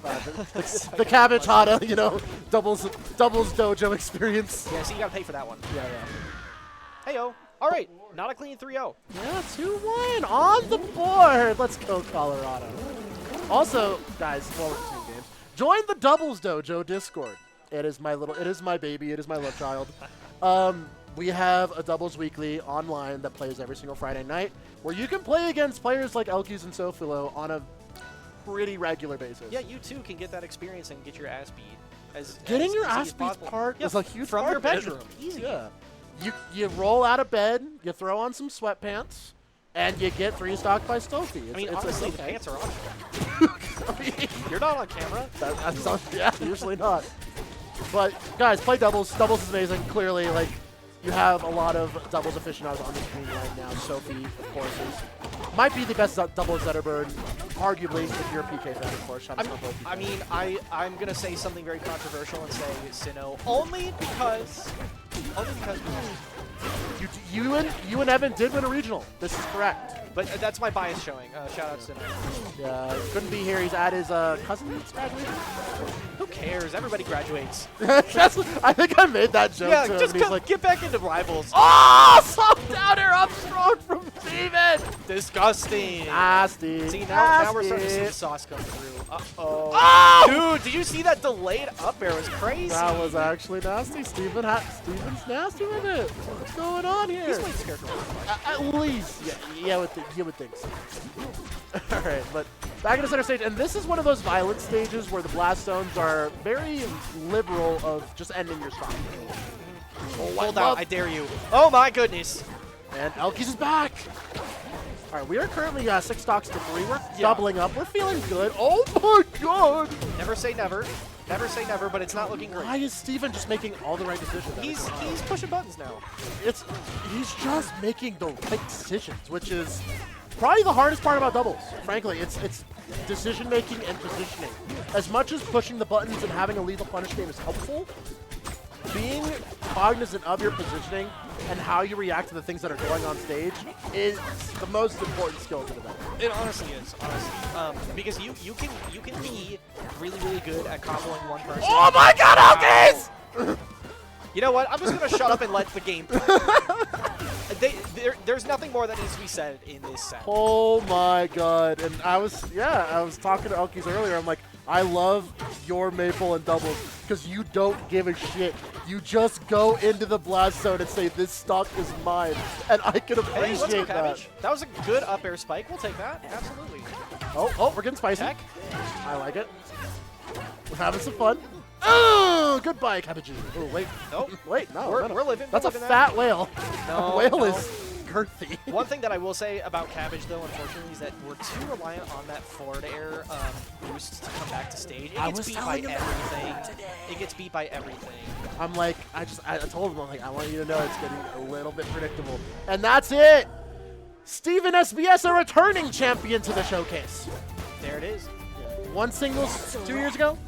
[SPEAKER 7] The
[SPEAKER 4] the
[SPEAKER 7] Cabbage Hada, you know, doubles dojo experience.
[SPEAKER 4] Yeah, so you got to pay for that one.
[SPEAKER 7] Yeah.
[SPEAKER 4] Hey-o. All right, not a clean 3-0.
[SPEAKER 7] Yeah, 2-1 on the board. Let's go, Colorado. Also, guys, while we're between games, join the Doubles Dojo Discord. It is my baby. It is my love child. we have a doubles weekly online that plays every single Friday night, where you can play against players like Elkiies and Sophilo on a pretty regular basis.
[SPEAKER 4] Yeah, you too can get that experience and get your ass beat.
[SPEAKER 7] Getting your
[SPEAKER 4] easy
[SPEAKER 7] ass
[SPEAKER 4] as
[SPEAKER 7] beat
[SPEAKER 4] possible.
[SPEAKER 7] part
[SPEAKER 4] Yeah,
[SPEAKER 7] is a huge
[SPEAKER 4] from
[SPEAKER 7] part
[SPEAKER 4] your
[SPEAKER 7] of it.
[SPEAKER 4] bedroom. Easy.
[SPEAKER 7] Yeah. You roll out of bed, you throw on some sweatpants, and you get 3-stocked by Sophie.
[SPEAKER 4] I mean,
[SPEAKER 7] it's
[SPEAKER 4] honestly, the
[SPEAKER 7] okay.
[SPEAKER 4] pants are optional. You're not on camera.
[SPEAKER 7] That's not, yeah, usually not. But guys, play doubles. Doubles is amazing. Clearly, like, you have a lot of doubles aficionados on the screen right now. Sophie, of course, might be the best doubles Zetterberg, arguably, if you're a PK fan, of course.
[SPEAKER 4] I mean, I'm gonna say something very controversial and say Sinnoh only because
[SPEAKER 7] you and Evan did win a regional. This is correct.
[SPEAKER 4] but that's my bias showing. Shout out Sinnoh.
[SPEAKER 7] Yeah, he couldn't be here. He's at his cousin's graduation.
[SPEAKER 4] Who cares? Everybody graduates.
[SPEAKER 7] I think I made that joke
[SPEAKER 4] Yeah,
[SPEAKER 7] to him.
[SPEAKER 4] just
[SPEAKER 7] and he's like,
[SPEAKER 4] get back into rivals.
[SPEAKER 7] oh, some down air up strong from Steven.
[SPEAKER 4] Disgusting.
[SPEAKER 7] Nasty.
[SPEAKER 4] See, now we're starting to see the
[SPEAKER 7] Nasty.
[SPEAKER 4] sauce come through. Uh-oh.
[SPEAKER 7] Oh!
[SPEAKER 4] Dude, did you see that delayed up air? It was crazy.
[SPEAKER 7] That was actually nasty. Steven's nasty with it. What's going on here?
[SPEAKER 4] He's played Scarecrow.
[SPEAKER 7] At least. Yeah, you would think so. All right, but back in the center stage, and this is one of those violent stages where the blast zones are very liberal of just ending your stock.
[SPEAKER 4] Hold out, I dare you. Oh my goodness.
[SPEAKER 7] And Elkiies is back. All right, we are currently 6 stocks to 3. We're doubling up. We're feeling good. Oh my god.
[SPEAKER 4] Never say never. Never say never, but it's not looking great.
[SPEAKER 7] Why is Steven just making all the right decisions?
[SPEAKER 4] He's pushing buttons now.
[SPEAKER 7] He's just making the right decisions, which is probably the hardest part about doubles. Frankly, it's decision making and positioning. As much as pushing the buttons and having a lethal punish game is helpful, being cognizant of your positioning and how you react to the things that are going on stage is the most important skill to develop.
[SPEAKER 4] It honestly is, honestly, because you can be really good at comboing one person.
[SPEAKER 7] Oh my god, Elkiies!
[SPEAKER 4] You know what? I'm just gonna shut up and let the game play. There's nothing more that needs to be said in this set.
[SPEAKER 7] Oh my god. And I was talking to Elkiies earlier. I'm like, I love your maple and doubles because you don't give a shit. You just go into the blast zone and say, this stock is mine. And I can
[SPEAKER 4] Hey, let's go,
[SPEAKER 7] appreciate that.
[SPEAKER 4] Cabbage. That was a good up air spike. We'll take that. Absolutely.
[SPEAKER 7] Oh, we're getting spicy.
[SPEAKER 4] Heck.
[SPEAKER 7] I like it. We're having some fun. Oh, goodbye, Cabbage. Oh, wait.
[SPEAKER 4] Nope.
[SPEAKER 7] Wait, no.
[SPEAKER 4] We're
[SPEAKER 7] no.
[SPEAKER 4] living.
[SPEAKER 7] That's
[SPEAKER 4] we're
[SPEAKER 7] a
[SPEAKER 4] living
[SPEAKER 7] fat whale.
[SPEAKER 4] No,
[SPEAKER 7] A whale
[SPEAKER 4] no.
[SPEAKER 7] is girthy.
[SPEAKER 4] One thing that I will say about Cabbage, though, unfortunately, is that we're too reliant on that forward air boost to come back to stage. It
[SPEAKER 7] I
[SPEAKER 4] gets
[SPEAKER 7] was
[SPEAKER 4] beat by
[SPEAKER 7] telling him
[SPEAKER 4] everything.
[SPEAKER 7] that today.
[SPEAKER 4] It gets beat by everything.
[SPEAKER 7] I'm like, I told him, I'm like, I want you to know it's getting a little bit predictable. And that's it. Steven SBS, a returning champion to the showcase.
[SPEAKER 4] There it is.
[SPEAKER 7] Won singles 2 years ago,